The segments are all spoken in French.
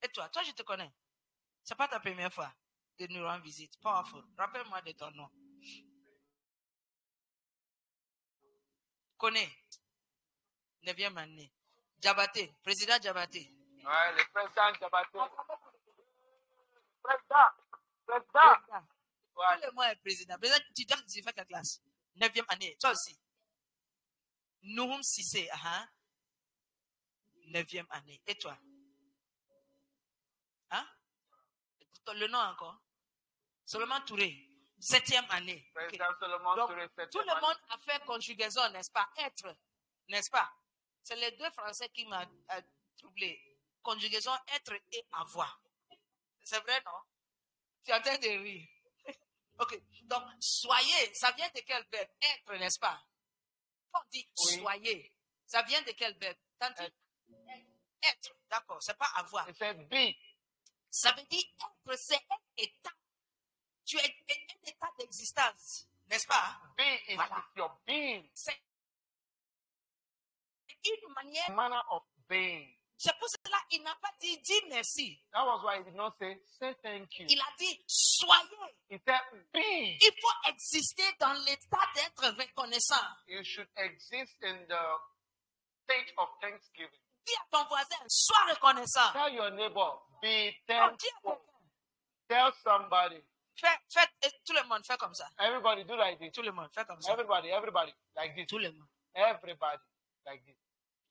Et toi, je te connais. C'est pas ta première fois de nous rendre visite. Powerful. Rappelle-moi de ton nom. Connais. 9e année. Djabaté. Président Djabaté. Ouais, le président Djabaté. Président. Ouais. Tout le monde est président. Président, tu fais quelle classe? 9e année. Toi aussi. Nouhoum Sissé. 9e année. Et toi? Hein? Le nom encore? Solomon Touré. 7e année. Okay. Donc, tout le monde a fait conjugaison, n'est-ce pas? Être, n'est-ce pas? C'est les deux français qui m'ont troublé. Conjugaison, être et avoir. C'est vrai, non? Tu es en train de rire. Ok. Donc, soyez, ça vient de quel verbe? Être, n'est-ce pas? Quand on dit oui. Soyez, ça vient de quel verbe? Être. D'accord, c'est pas avoir. C'est be. Ça veut dire être, c'est un état. Tu es un état d'existence, n'est-ce pas? Be is Voilà. your being. C'est une manière. Manner of being. C'est pour cela qu'il n'a pas dit merci. That was why he did not say thank you. Il a dit soyez. He said be. Il faut exister dans l'état d'être reconnaissant. You should exist in the state of thanksgiving. Dis à ton voisin, sois reconnaissant. Tell your neighbor, be Non, dis à thankful. quelqu'un. Tell somebody. Tout le monde fait comme ça. Everybody do like this. Tout le monde fait comme ça. Everybody like this. Tout le monde. Everybody like this.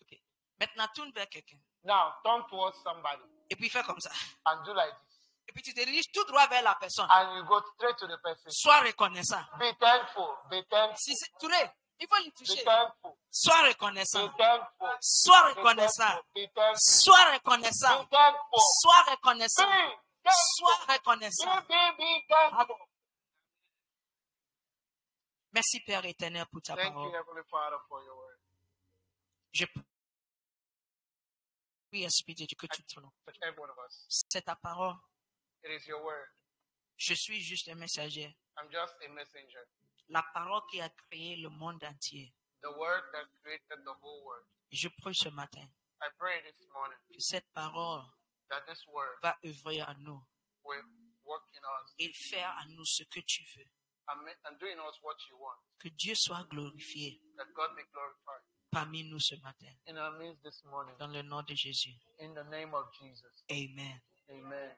Ok. Maintenant, tourne vers quelqu'un. Now, turn towards somebody Et puis fais comme ça. and do like this. Et puis tu te diriges tout droit vers la personne. And you go straight to the person. Sois reconnaissant. Be thankful. Be thankful. Si c'est Touré, il faut lui Be toucher. thankful. Sois Be reconnaissant. thankful. Sois Be reconnaissant. thankful. Be thankful. Sois reconnaissant. Be thankful. Sois reconnaissant. Be Sois thankful. reconnaissant. Be thankful. Merci Père éternel pour ta Thank you, parole. Heavenly Father, for your word. Je prie, Esprit de Dieu, que tu te nom. Touch every one of us. C'est ta parole. It is your word. Je suis juste un messager. I'm just a messenger. La parole qui a créé le monde entier. The word that created the whole world. Et je prie ce matin I pray this morning que cette parole that this word va œuvrer en nous will work in us et faire à nous ce que tu veux. and do in us what you want. Que Dieu soit glorifié That God be glorified parmi nous ce matin. in our midst this morning. Dans le nom de Jésus. In the name of Jesus. Amen. Amen.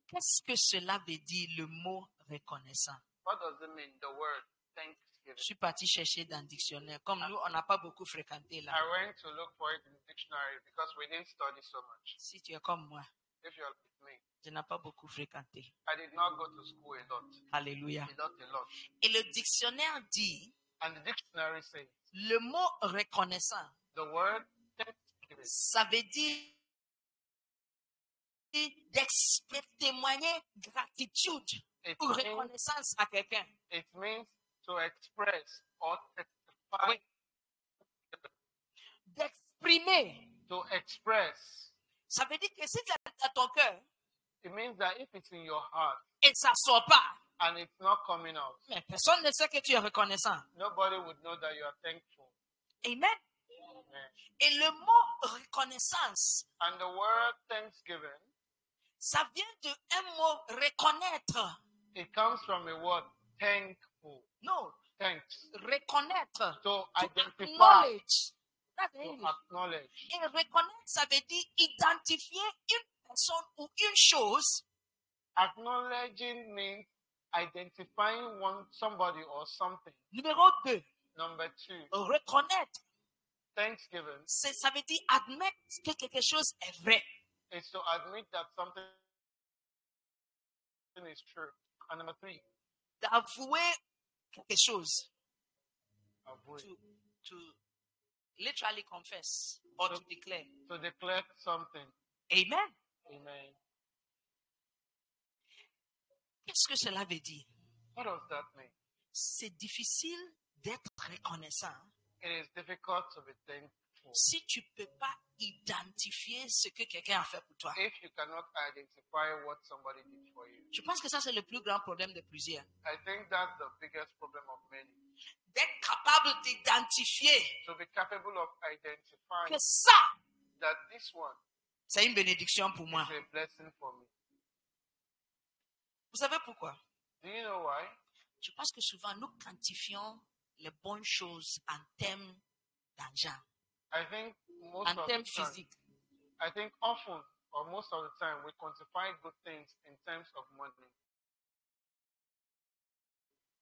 Qu'est-ce que cela veut dire le mot reconnaissant? What does it mean, the word thanksgiving? Je suis parti chercher dans le dictionnaire. Comme nous, on n'a pas beaucoup fréquenté là. I went to look for it in the dictionary because we didn't study so much. Si tu es comme moi, If you're with me, je n'ai pas beaucoup fréquenté. I did not go to school a lot. Alléluia. A lot. Et le dictionnaire dit, And the dictionary says le mot reconnaissant, the word thanksgiving ça veut dire témoigner gratitude ou reconnaissance à quelqu'un. it means to express or testify. Oui. D'exprimer. To express. Ça veut dire que si c'est dans ton cœur It means that if it's in your heart et ça ne sort pas, and it's not coming out, mais personne ne sait que tu es reconnaissant. nobody would know that you are thankful. Amen. Amen. Et le mot reconnaissance, And the word thanksgiving, ça vient d'un mot reconnaître. it comes from a word thankful. Non, Thanks. reconnaître. To identify. Acknowledge. That's To English. acknowledge. Et reconnaître, ça veut dire identifier une personne ou une chose Acknowledging means identifying somebody or something. Numéro 2, Number 2, reconnaître, thanksgiving ça veut dire admettre que quelque chose est vrai. is to admit that something is true. And number 3, D'avouer quelque chose. avoid. To literally confess or to declare. To declare something. Amen. Amen. Qu'est-ce que cela veut dire? What does that mean? C'est difficile d'être reconnaissant It is difficult to be thankful si tu ne peux pas identifier ce que quelqu'un a fait pour toi. if you cannot identify what somebody did for you. Je pense que ça, c'est le plus grand problème de plusieurs. I think that's the biggest problem of many. D'être capable d'identifier To be capable of que identifying ça, that this one, C'est une bénédiction pour moi. It's a blessing for me. Vous savez pourquoi? Do you know why? Je pense que souvent nous quantifions les bonnes choses en termes d'argent, I think most en of termes the time, physiques. I think often or most of the time we quantify good things in terms of money.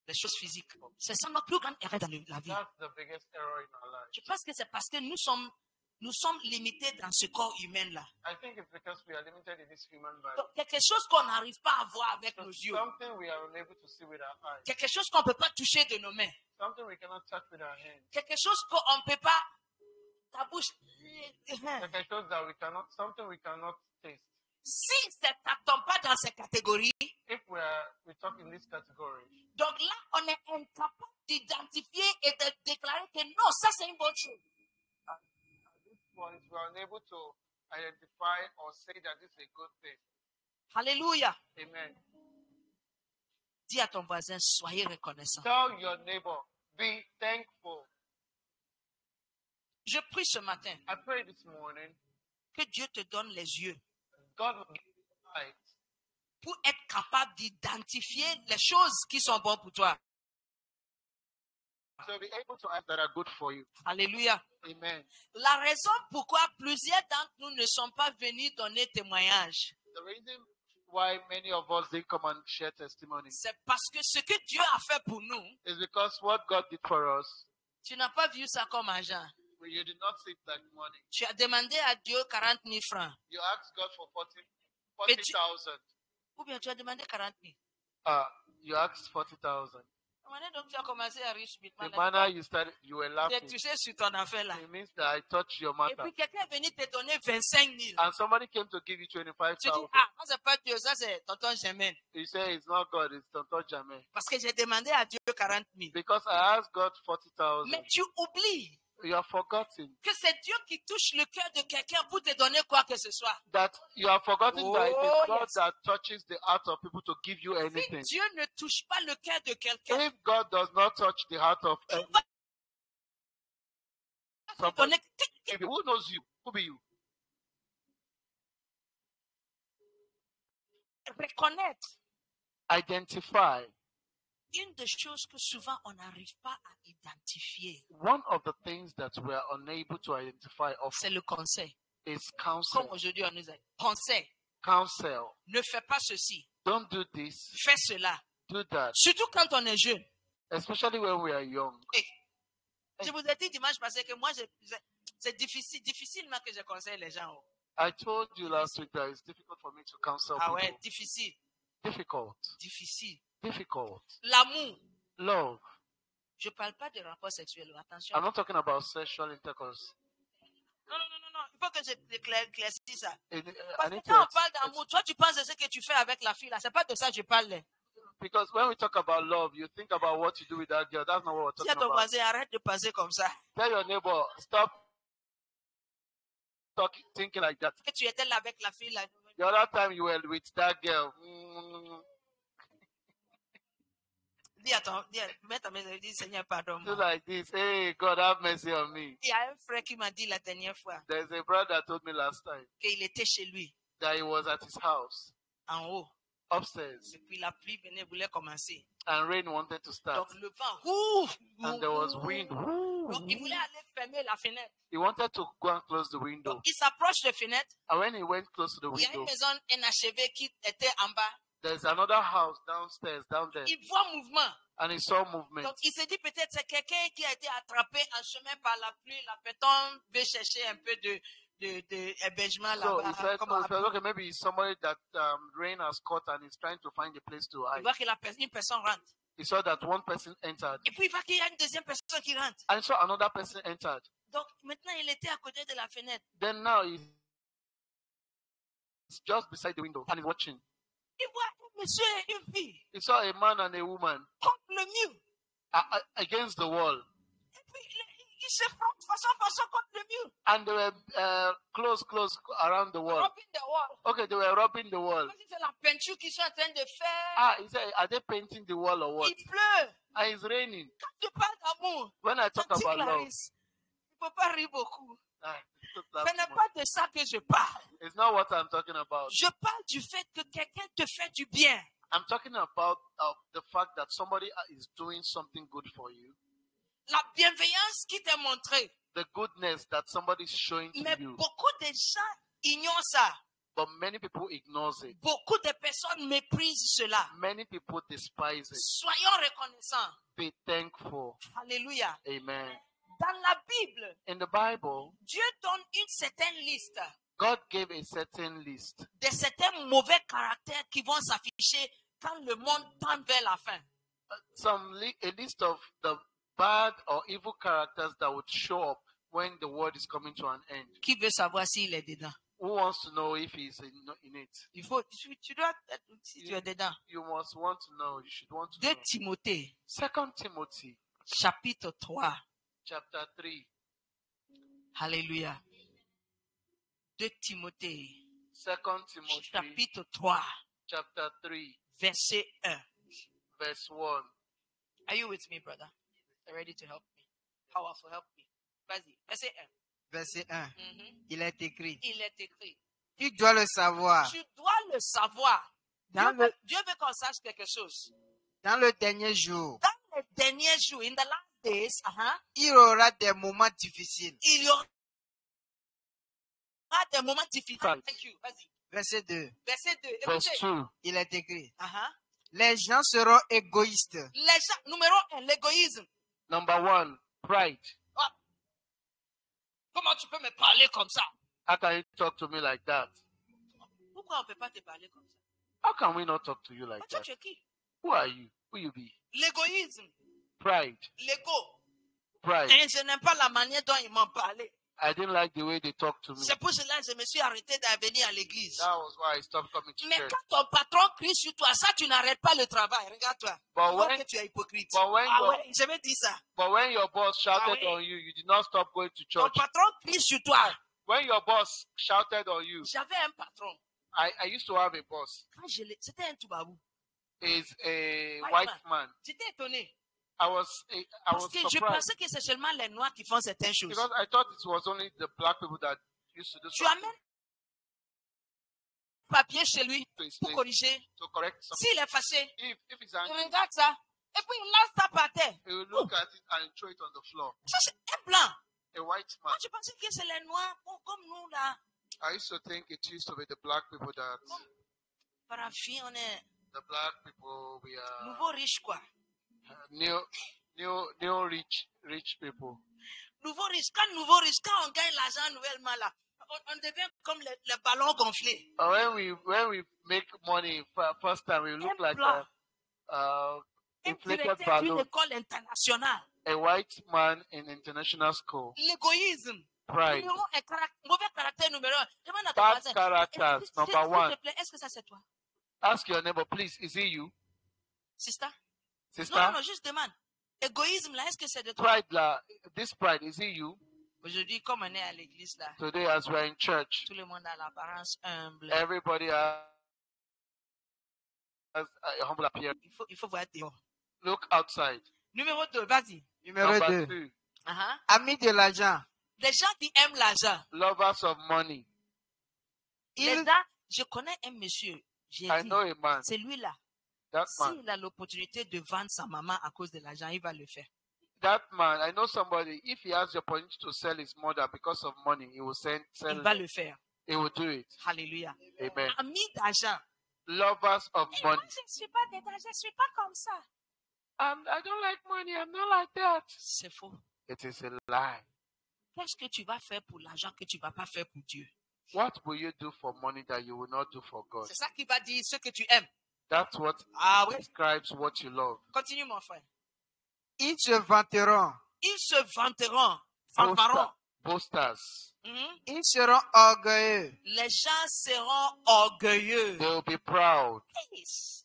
Les choses physiques. C'est ça notre plus grande erreur dans la vie. That's the biggest error in our life. Je pense que c'est parce que nous sommes limités dans ce corps humain-là. I think it's because we are limited in this human body. Donc, quelque chose qu'on n'arrive pas à voir avec nos yeux. Something we are unable to see with our eyes. Quelque chose qu'on ne peut pas toucher de nos mains. Something we cannot touch with our hands. Quelque chose qu'on ne peut pas... Ta bouche... Quelque chose that we cannot, something we cannot taste. Si ça ne tombe pas dans ces catégories, If we talk in this category, donc là, on est incapable d'identifier et de déclarer que non, ça c'est une bonne chose. at this point, we are unable to identify or say that this is a good thing. Alléluia. Amen. Dis à ton voisin, soyez reconnaissant. Tell your neighbor, be thankful. Je prie ce matin I pray this morning, que Dieu te donne les yeux God will give you eyes pour être capable d'identifier les choses qui sont bonnes pour toi. to be able to act that are good for you. Alléluia. Amen. La raison pourquoi plusieurs d'entre nous ne sont pas venus donner témoignage, The reason why many of us didn't come and share testimony c'est parce que ce que Dieu a fait pour nous, is because what God did for us, tu n'as pas vu ça comme argent. you did not see that money. Tu as demandé à Dieu 40 000 francs. You asked God for 40,000. Ou bien tu as demandé 40 000. You asked 40,000. Donc tu as commencé à rire subitement. The manner you started, you were Tu laughing. as touché sur ton affaire là. It means that I touched your Et matter. puis quelqu'un est venu te donner 25 000. And somebody came to give you Tu dis, 25,000. ah, ça c'est pas Dieu, ça c'est tonton Germain. You say it's not God, it's Tonton Jamais. Parce que j'ai demandé à Dieu 40 000. Because I asked God 40,000. Mais tu oublies You have forgotten que c'est Dieu qui touche le cœur de quelqu'un pour te donner quoi que ce soit. that you have forgotten that it Oh, is God yes. that touches the heart of people to give you Si anything. Dieu ne touche pas le cœur de quelqu'un, If God does not touch the heart of il anyone, va te somebody, donner. who knows you? Who be you? Reconnaître. Identify. Une des choses que souvent on n'arrive pas à identifier, One of the things that we are unable to identify of c'est le conseil. is Comme counsel. aujourd'hui on nous dit, conseil, Counsel. ne fais pas ceci, Don't do this. fais cela. Do that. Surtout quand on est jeune. Especially when we are young. Je vous ai dit dimanche passé que moi, c'est difficilement que je conseille les gens. Oh. I told you last week that it's difficult for me to counsel Ah people. ouais, difficile, Difficult. difficile. Difficult. L'amour. Love. Je ne parle pas de rapport sexuel, attention. I'm not talking about sexual intercourse. Non. Il faut que je éclaircisse ça. I Parce que need quand on to parle d'amour, toi, tu penses de ce que tu fais avec la fille là. C'est pas de ça que je parle. because when we talk about love, you think about what you do with that girl. That's not what we're Dis à talking ton about. voisin, arrête de penser comme ça. Tell your neighbor, stop thinking like that. Que tu étais là avec la fille là. The other time you were with that girl. Mets ta main, dis Seigneur, pardonne-moi. Do like this. Hey, God, have mercy on me. Il y a un frère qui m'a dit la dernière fois There's a brother that told me last time qu'il était chez lui, that he was at his house en haut. upstairs Et puis la pluie venait, voulait commencer. and rain wanted to start. Donc le vent, And there was wind. Donc il voulait aller fermer la fenêtre. He wanted to go and close the window. Donc il s'approche de la fenêtre. And when he went close to the Il y a une window, maison inachevée qui était en bas. there's another house downstairs, down there. Il voit mouvement. And he saw movement. Donc il s'est dit peut-être c'est quelqu'un qui a été attrapé en chemin par la pluie. La personne veut chercher un peu de hébergement So là-bas. he said, Comment- okay, maybe it's somebody that rain has caught and is trying to find a place to Il hide. voit que une personne rentre. He saw that one person entered. Et puis il voit qu'il y a une deuxième personne qui rentre. And he saw another person entered. Donc maintenant il était à côté de la fenêtre. Then now he's just beside the window and he's watching. Il voit un monsieur et une fille He saw a man and a woman contre le mur. against the wall. Et puis il se frotte façon contre le mur. And they were close around the wall. Rubbing the wall. Okay, they were rubbing the wall. Comme si c'est la peinture qu'ils sont en train de faire. Ah, he said, are they painting the wall or what? Il pleut. And it's raining. Quand tu parles d'amour, When I talk Tante about love, Clarisse, il ne faut pas rire beaucoup. Don't laugh Ce too n'est much. pas de ça que je parle. It's not what I'm talking about. Je parle du fait que quelqu'un te fait du bien. I'm talking about the fact that somebody is doing something good for you. La bienveillance qui t'est montrée. The goodness that somebody is showing to Mais you. beaucoup de gens ignorent ça. But many people ignore it. Beaucoup de personnes méprisent cela. Many people despise it. Soyons reconnaissants. Be thankful. Alléluia. Amen. Dans la Bible, In the Bible, Dieu donne une certaine liste God gave a certain list de certains mauvais caractères qui vont s'afficher quand le monde tend vers la fin. a list of the bad or evil characters that would show up when the world is coming to an end. Qui veut savoir s'il est dedans? Who wants to know if he's in it? Tu dois être, si tu es dedans. You must want to know. You should want to 2 know. Timothée, 2 Timothy chapitre 3. chapter 3. Alléluia. 2 Timothée, 2 Timothy chapitre 3, chapter 3 verset 1. verse 1. Are you with me, brother? Are you ready to help me? Powerful, help me. Vas-y, verset 1. Verset 1. Mhm. Il est écrit. Il est écrit. Tu dois le savoir. Tu dois le savoir. Dans Dieu veut qu'on sache quelque chose. Dans le dernier jour, Dans les derniers jours, in the last days, il y aura des moments difficiles. il y aura des moments difficiles. Right. Thank you. Vas-y. Verset 2. Verset 2. Verse Écoutez. 2. Il est écrit. Uh-huh. Les gens seront égoïstes. Les gens, numéro 1, l'égoïsme. Number 1, pride. Comment tu peux me parler comme ça? How can you talk to me like that? Pourquoi on ne peut pas te parler comme ça? How can we not talk to you like Mais toi, that? tu es qui? Who are you? Who you be? L'égoïsme, Pride. l'ego. Pride. Et je n'aime pas la manière dont ils m'ont parlé. I didn't like the way they talk to me. C'est pour cela que je me suis arrêté de venir à l'église. That was why I stopped coming to Mais church. quand ton patron crie sur toi, ça, tu n'arrêtes pas le travail. Regarde-toi. Tu But vois when- que tu es hypocrite. but when Ah your- ouais, je vais dire ça. But when your boss shouted Ah, oui. on you, you did not stop going to Ton church. patron crie sur toi. When your boss shouted on you, J'avais un patron. I used to have a boss. Quand c'était un Toubabou. He's a White white man. J'étais étonné. I was Parce que je surprised pensais que c'est seulement les Noirs qui font certaines choses. because I thought it was only the black people that used to do Tu something amènes papier chez lui to his pour place corriger. to correct something. S'il est fâché, If he's il angry, regarde ça. Et puis il lance ça par terre. he will look at it and throw it on the floor. Ça, c'est un blanc. A white man. Moi, je pensais que c'est les Noirs comme nous, là. I used to think it used to be the black people that Paraffin, on est the black people we are nouveau riche, quoi. new rich people. Nouveau riche. Quand on gagne l'argent nouvellement, là, on devient comme les ballons gonflés. When we make money first time, we look Un like blanc. a Un inflated directeur d'une balloon. école internationale. A white man in international school. L'égoïsme. Pride. Numéro un, mauvais caractère numéro 1. Demande à ton Bad voisin. characters, S'il number te one. plaît, est-ce que ça c'est toi? Ask your neighbor, please, is it you? Sister? Sister? Non, juste demande. Égoïsme, là, est-ce que c'est de toi? Pride, this pride, is it you? Aujourd'hui, comme on est à l'église, là, Today, as we're in church, tout le monde a l'apparence humble. everybody has a humble appearance. Il faut voir dehors. Look outside. Numéro 2, vas-y. Numéro Number 2. 2, Amis de l'argent. Les gens qui aiment l'argent. lovers of money. Les Ils, gens, je connais un monsieur, j'ai I dit, know a man, c'est lui-là. that man. S'il a l'opportunité de vendre sa maman à cause de l'argent, il va le faire. That man, I know somebody, if he has the opportunity to sell his mother because of money, he will sell Il va it. le faire. He will do it. Alléluia. Amen. Amis d'argent. Lovers of Et moi, money. je ne suis pas dedans, je ne suis pas comme ça. I don't like money. I'm not like that. C'est faux. It is a lie. Qu'est-ce que tu vas faire pour l'argent que tu ne vas pas faire pour Dieu? What will you do for money that you will not do for God? C'est ça qui va dire ce que tu aimes. That's what Ah oui. describes what you love. Continue, mon frère. ils se vanteront. Ils se vanteront. Fanfaront. Boasters. Mhm. Ils seront orgueilleux. Les gens seront orgueilleux. They will be proud. Yes.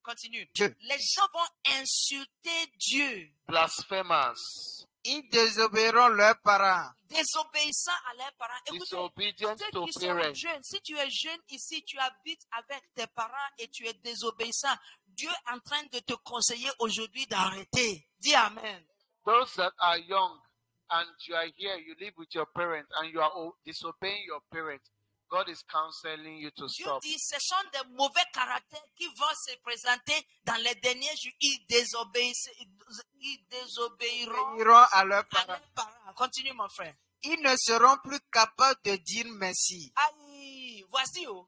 Continue. Dieu. Les gens vont insulter Dieu. Blasphemers. Ils désobéiront leurs parents. Désobéissant à leurs parents. Écoutez, Disobedient ceux to qui sont parents. jeunes, si tu es jeune ici, tu habites avec tes parents et tu es désobéissant, Dieu est en train de te conseiller aujourd'hui d'arrêter. Dis Amen. Those that are young, and you are here, you live with your parents, and you are disobeying your parents, God is counseling you to Dieu stop. dit, ce sont des mauvais caractères qui vont se présenter dans les derniers jours. Ils désobéiront Iront à leurs à parents. leurs parents. Continue, mon frère. Ils ne seront plus capables de dire merci. Aïe, voici où.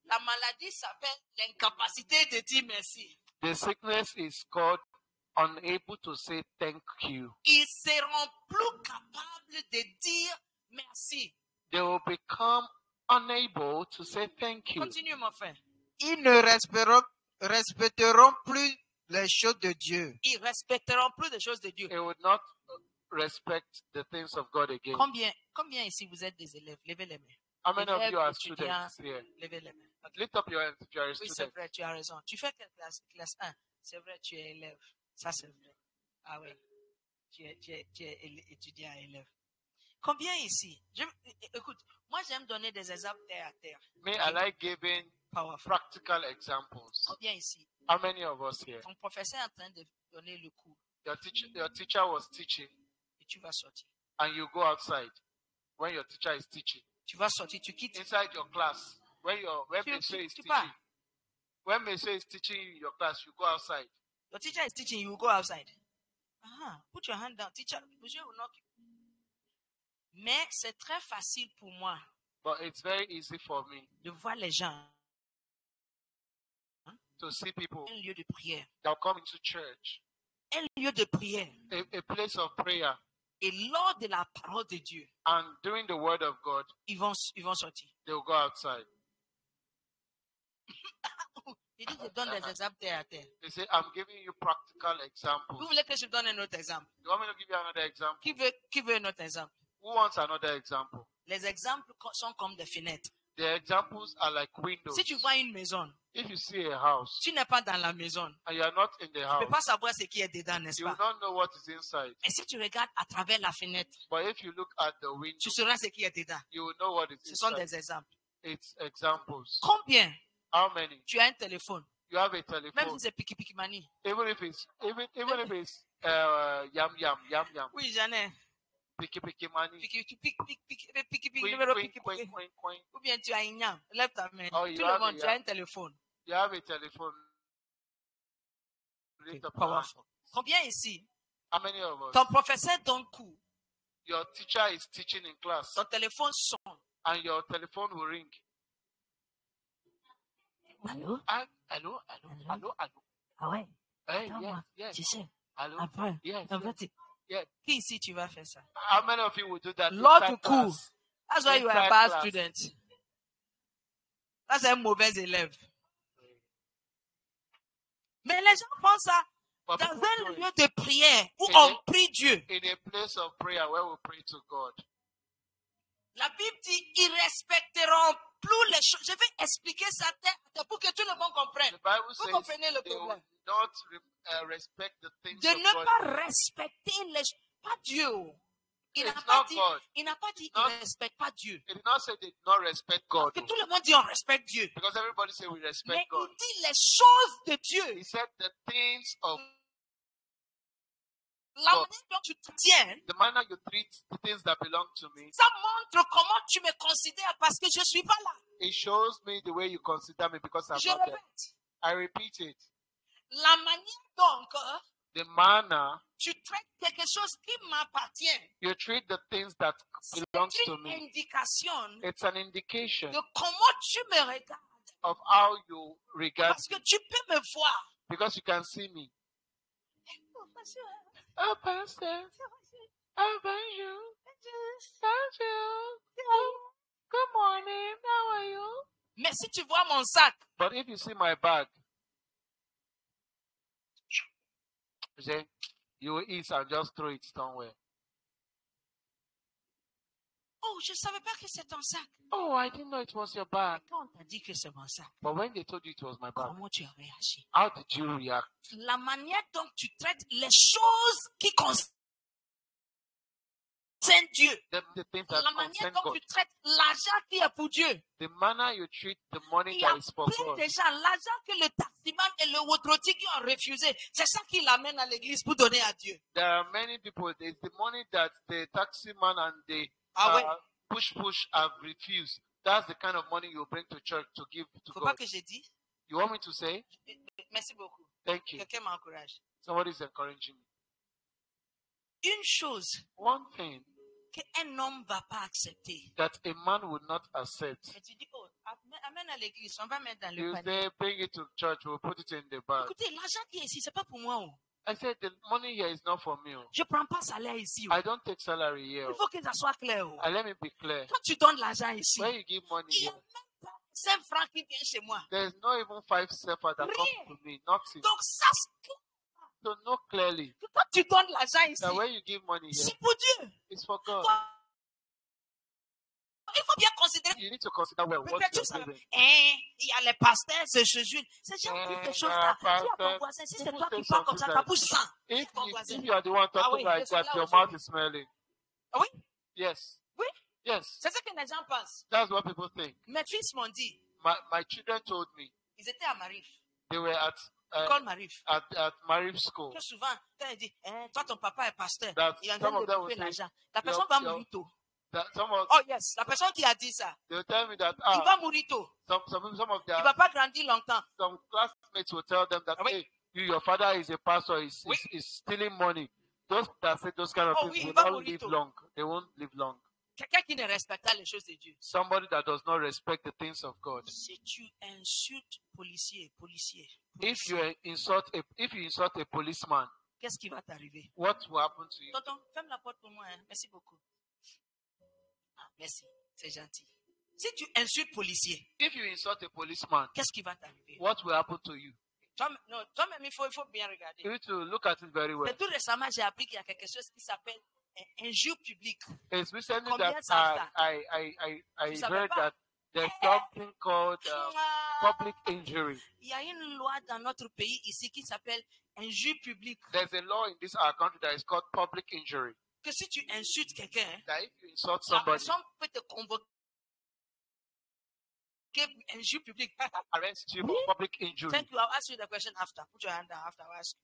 La maladie s'appelle l'incapacité de dire merci. The sickness is called unable to say thank you. Ils seront plus capables de dire merci. They will become unable to say thank you. Continue, mon frère. Ils ne respecteront plus les choses de Dieu. Ils respecteront plus des choses de Dieu. They would not respect the things of God again. Combien ici vous êtes des élèves? Levez les mains. How many of Élèves, you are étudiants, students here? levez les mains. Lift up your hands if you are a Oui, c'est student. vrai, tu as raison. Tu fais quelle classe? Classe 1. C'est vrai, tu es élève. Ça, c'est vrai. Ah oui. Tu es étudiant et élève. Combien ici? Écoute, moi, j'aime donner des exemples terre à terre. Me, I like giving Powerful. practical examples. Combien ici? How many of us here? Ton professeur est en train de donner le cours Your teacher was teaching, et tu vas sortir. and you go outside when your teacher is teaching. Tu vas sortir, tu quittes. Inside your class, when Tu Monsieur is pars. teaching, when Monsieur is teaching you in your class, you go outside. Your teacher is teaching, you will go outside. Put your hand down. Teacher, monsieur will knock you. Mais c'est très facile pour moi But it's very easy for me de voir les gens to see people un lieu de prière. that come into church, Un lieu de prière. a place of prayer, Et lors de la parole de Dieu, and during the word of God, ils vont sortir. they will go outside. Il dit, je donne des exemples terre à terre. They say, I'm giving you practical examples. Vous voulez que je donne un autre exemple? You want me to give you another example? Qui veut un autre exemple? Who wants another example? Les exemples sont comme des fenêtres. The examples are like windows. Si tu vois une maison, If you see a house tu n'es pas dans la maison. and you are not in the Tu ne house, peux pas savoir ce qui est dedans, n'est-ce you will pas? not know what is inside. Et si tu regardes à travers la fenêtre, But if you look at the window, tu sauras ce qui est dedans. you will know what is Ce sont inside. des exemples. It's examples. Combien How many? tu as un téléphone? You have a Même telephone. si c'est Piki Mani. Even if it's yam yam, Oui, j'en ai. piki money, Piki, queen, numéro queen, Piki. queen, queen, queen. Ou bien tu as une yam. Lève ta main. Oh, Tout you le have monde, a tu as yam. un téléphone. You have a telephone. Lift up your hand. Powerful. Combien ici? How many of us? Ton professeur donne cours. Your teacher is teaching in class, Ton téléphone sonne. and your telephone will ring. Allô? Hello. Ah ouais. Hey, Attends-moi. yes. Tu sais, Hello. après, Yes. en fait, Yes. qui ici tu vas faire ça? How many of you will do that? Lors inside du cours. class? That's why you are a Inside bad class. student. That's un mauvais élève. Mais les gens font ça But dans people un do it lieu de prière où Et on les- prie Dieu. in a place of prayer where we pray to God. La Bible dit, ils respecteront plus les choses. Je vais expliquer ça pour que tout le monde comprenne. The Bible Vous says comprenez le they will problème? not respect the things De of ne God. pas respecter les choses. Pas Dieu. Il n'a It's pas not dit, God. il n'a pas dit, Not- il ne respecte pas Dieu. It did not say they did not respect God. Que tout le monde dit, on respecte Dieu. Because everybody say we Mais respect God. il dit les choses de Dieu. He said the things of La God. manière dont tu te tiens, the manner you treat the things that belong to me. ça montre comment tu me considères parce que je ne suis pas là. It shows me the way you consider me because I'm Je not there. répète. I repeat it. La manière dont The manner tu traites quelque chose qui m'appartient, you treat the things that c'est belongs to une me. indication It's an indication de comment tu me regardes. of how you regard Parce que tu peux me voir. because you can see me. Oh, pasteur, Oh, Pastor. c'est vrai, Oh, bonjour. c'est- Bonjour. Oh, good morning. How are you? Mais si tu vois mon sac, But if you see my bag, you say, you will eat and just throw it somewhere. oh, je ne savais pas que c'est ton sac. Oh, I didn't know it was your bag. Quand on t'a dit que c'est mon sac, But when they told you it was my bag, comment tu as réagi? how did you react? La manière dont tu traites les choses qui concernent concerne Dieu, the things that la manière concern dont God, tu traites l'argent qui est pour Dieu. the manner you treat the money Il y a that is for plein God. de gens, l'argent que le taximan et le wotroti qui ont refusé, c'est ça qui l'amène à l'église pour donner à Dieu. There are many people, it's the money that the taxi man and the Ah ouais. push have refused. That's the kind of money you bring to church to give to Faut pas God. que je dise. You want me to say? Merci beaucoup. Thank you. Quelqu'un m'encourage. Somebody is encouraging me. Une chose One thing qu'un homme ne va pas accepter. that a man would not accept. Et tu dis, oh, amène à l'église, on va mettre dans le You panier. say, bring it to church, we'll put it in the bag. Écoutez, l'argent qui est ici, c'est pas pour moi. Oh. I said, the money here is not for me. Oh. Je prends pas salaire ici. Oh. I don't take salary here. Il faut que ça soit clair. Oh. And let me be clear. Quand tu donnes l'argent ici, When you give money il n'y a here, même pas 5 francs qui viennent chez moi. there's not even 5 sefer that comes to me. Nothing. Donc, ça, So know clearly que quand tu donnes l'argent ici, that when you give money here, c'est pour Dieu. it's for God. Il faut bien considérer. You need to consider well what Peut-être you're ça. giving. Il y a les pasteurs, c'est Jésus. C'est genre quelque chose là. Dis à ton pastor, voisin, si c'est people toi say qui parles comme ça, something ta like- bouche sent. If ton you, voisin. if you are the one talking oui, like je suis that, là your aujourd'hui. mouth is smelling. Ah oui? Yes. Oui. Yes. C'est ce que les gens pensent. That's what people think. Mes fils m'ont dit, My children told me ils étaient à Marif, they were école Marif. at Marif School. Que souvent, quand ils disent, toi ton papa est pasteur, That il est en some train of de them bouffer will say, l'argent. La personne va your- mourir tôt. That some of Oh yes, la personne qui a dit ça, they'll tell me that il va mourir tôt. some of Il their va pas grandir longtemps. some classmates will tell them that Ah oui. hey, your father is a pastor, is Oui. stealing money. Those that say those kind of Oh things oui, will il va not mourir live tôt. long. They won't live long. Quelqu'un qui ne respecte pas les choses de Dieu. Somebody that does not respect the things of God. Si tu insultes policier, If you insult a policeman, qu'est-ce qui va t'arriver? what will happen to you? Tonton, ferme la porte pour moi. Hein. Merci beaucoup. Ah, merci, c'est gentil. Si tu insultes policier, If you insult a policeman, qu'est-ce qui va t'arriver? what will happen to you? Toi-même, il faut bien regarder. You need to look at it very well. Mais tout récemment, j'ai appris qu'il y a quelque chose qui s'appelle injure publique. It's recently Combien that ça fait? I Tu savais heard pas? that there's something called public injury. Il y a une loi dans notre pays ici qui s'appelle injure publique. There's a law in this our country that is called public injury. Que si tu insultes quelqu'un, hein, That if you insult la somebody, personne peut te convoquer injure publique. arrest you for public injury. Thank you. I'll ask you the question after. Put your hand down after I ask you.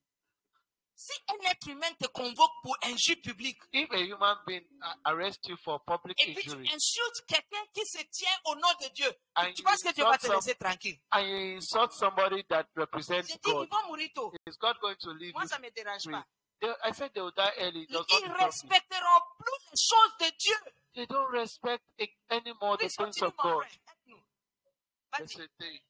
Si un être humain te convoque pour injure publique, If a human being arrests you for public et puis tu injury insultes quelqu'un qui se tient au nom de Dieu, and tu you penses que Dieu va te insult laisser tranquille? and you insult somebody that represents J'ai dit God, qu'ils vont mourir tôt. is God going to leave Moi, you? ça ne me dérange free? pas. I said they will die early. It does Ils not ne stop me. respecteront plus les choses de Dieu. They don't respect anymore the Please things continue, of mon God. frère. Aide-nous. Vas-y. That's the thing.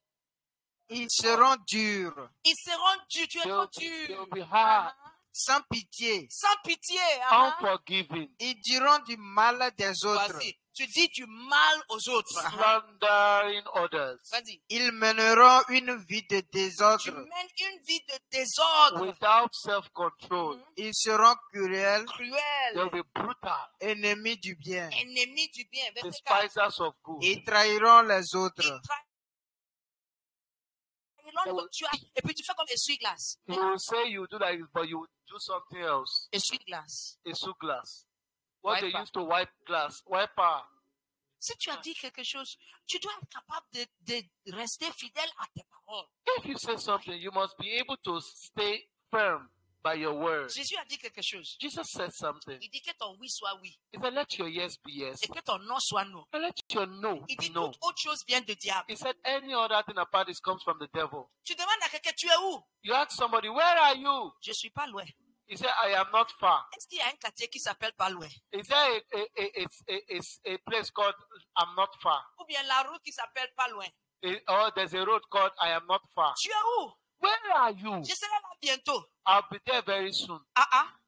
Ils seront durs, Ils seront durs. Tu es trop They'll dur. be hard, sans pitié. Sans pitié. Ah, unforgiving, Ils diront du mal des autres. Vas-y. Tu dis du mal aux autres. slandering others, Vas-y. Ils mèneront une vie de Tu désordre. mènes une vie de désordre. without self-control. Ils seront cruels, They'll Cruel. be brutal, ennemis du bien. Ennemi du bien. Verset 4. despisers of good. Ils trahiront les Ils autres. trahiront et puis tu fais comme essuie-glace. You will say you do like this, but you will do something else. Essuie-glace. A soup glass. What they Wiper. used to wipe glass. Wiper. Si tu as dit quelque chose, tu dois être capable de rester fidèle à tes paroles. If you say something, you must be able to stay firm by your word. Jésus a dit quelque chose. Jesus said something. Il dit que ton oui soit oui He said, let your yes be yes. et que ton non soit non. And let your no Il be dit no. toute autre chose vient de diable. He said, any other thing about this comes from the devil. Tu demandes à quelqu'un, tu es où? You ask somebody, where are you? Je suis pas loin. He said, I am not far. Est-ce qu'il y a un quartier qui s'appelle pas loin? Is there a place called I'm not far? Ou bien la route qui s'appelle pas loin? Or there's a road called I am not far. Tu es où? Where are you? Je serai là bientôt. I'll be there very soon.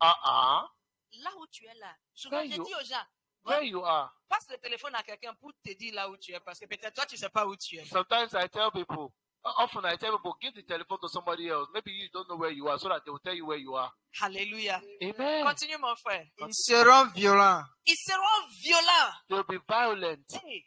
Là où tu es là. Souvent, Where je you- dis aux gens, Where you are. passe le téléphone à quelqu'un pour te dire là où tu es. Parce que peut-être toi, tu sais pas où tu es. Sometimes I tell people, often I tell people, give the telephone to somebody else. Maybe you don't know where you are, so that they will tell you where you are. Alléluia. Amen. Continue, mon frère. Ils seront violents. Ils seront violents. They'll be violent. Hey.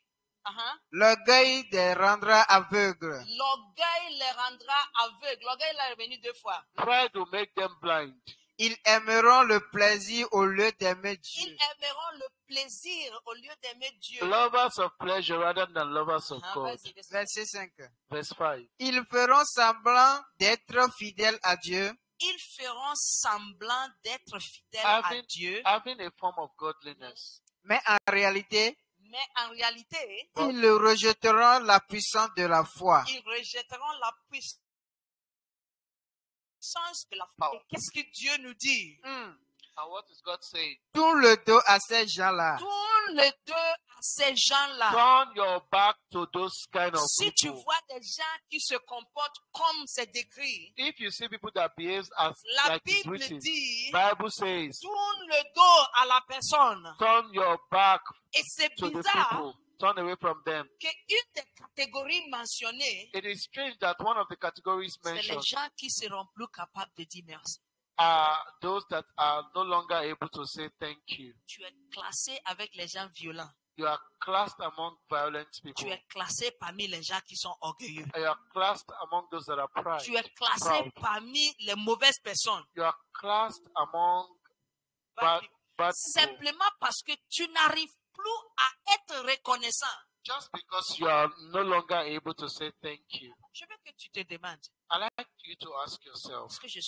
L'orgueil les rendra aveugles. L'orgueil les rendra aveugles. L'orgueil là est venu 2 fois. Pride will make them blind. Ils aimeront le plaisir au lieu d'aimer Ils Dieu. aimeront le plaisir au lieu d'aimer Dieu. Lovers of pleasure rather than lovers of Ah, God. vas-y, vas-y. Verset 5. Verse 5. Ils feront semblant d'être fidèles à Dieu, Ils feront semblant d'être fidèles à Dieu, Having a form of godliness, mais en réalité, mais en réalité, ils rejetteront la puissance de la foi. ils rejetteront la puissance de la foi. Et qu'est-ce que Dieu nous dit? And what is God saying? Tourne le dos à ces gens-là. Tourne les deux à ces gens-là. Turn your back to those kind of Si tu people. vois des gens qui se comportent comme c'est décrit, If you see people that behave as la like it's Bible written, dit, Bible says, tourne le dos à la personne. turn your back Et c'est to the bizarre people. Turn away from them. qu'une des catégories mentionnées, It is strange that one of the categories c'est les mentioned gens qui seront plus capables de dire merci. are those that are no longer able to say thank you. Tu es classé avec les gens violents. You are classed among violent people. Tu es classé parmi les gens qui sont orgueilleux. You are classed among those that are Tu es proud. classé parmi les mauvaises personnes. You are classed among bad people. Simplement parce que tu n'arrives plus à être reconnaissant. Just because you are no longer able to say thank you. Je veux que tu te demandes, I like you to ask yourself, est-ce que je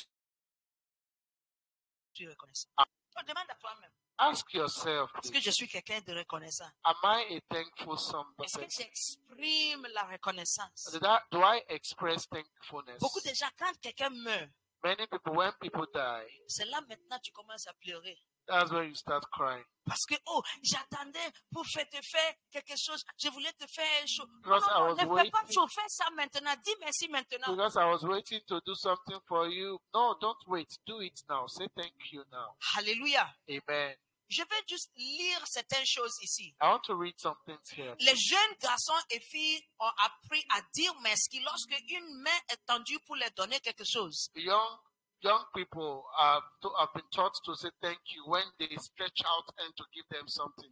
suis reconnaissant? Tu demande à toi-même, ask yourself, est-ce que je suis quelqu'un de reconnaissant? am I a thankful somebody? Est-ce que j'exprime la reconnaissance? Do I express thankfulness? Beaucoup de gens, quand quelqu'un meurt, Many people, when people die, c'est là maintenant que tu commences à pleurer. that's when you start crying. Parce que, oh, j'attendais pour te faire quelque chose. Je voulais te faire chaud. Because I Non, was ne fais pas waiting. chaud, fais ça maintenant. Dis merci maintenant. Because I was waiting to do something for you. No, don't wait. Do it now. Say thank you now. Alléluia. Amen. Je vais juste lire certaines choses ici. I want to read some things here. Les jeunes garçons et filles ont appris à dire merci lorsque une main est tendue pour leur donner quelque chose. Young people have been taught to say thank you when they stretch out and to give them something.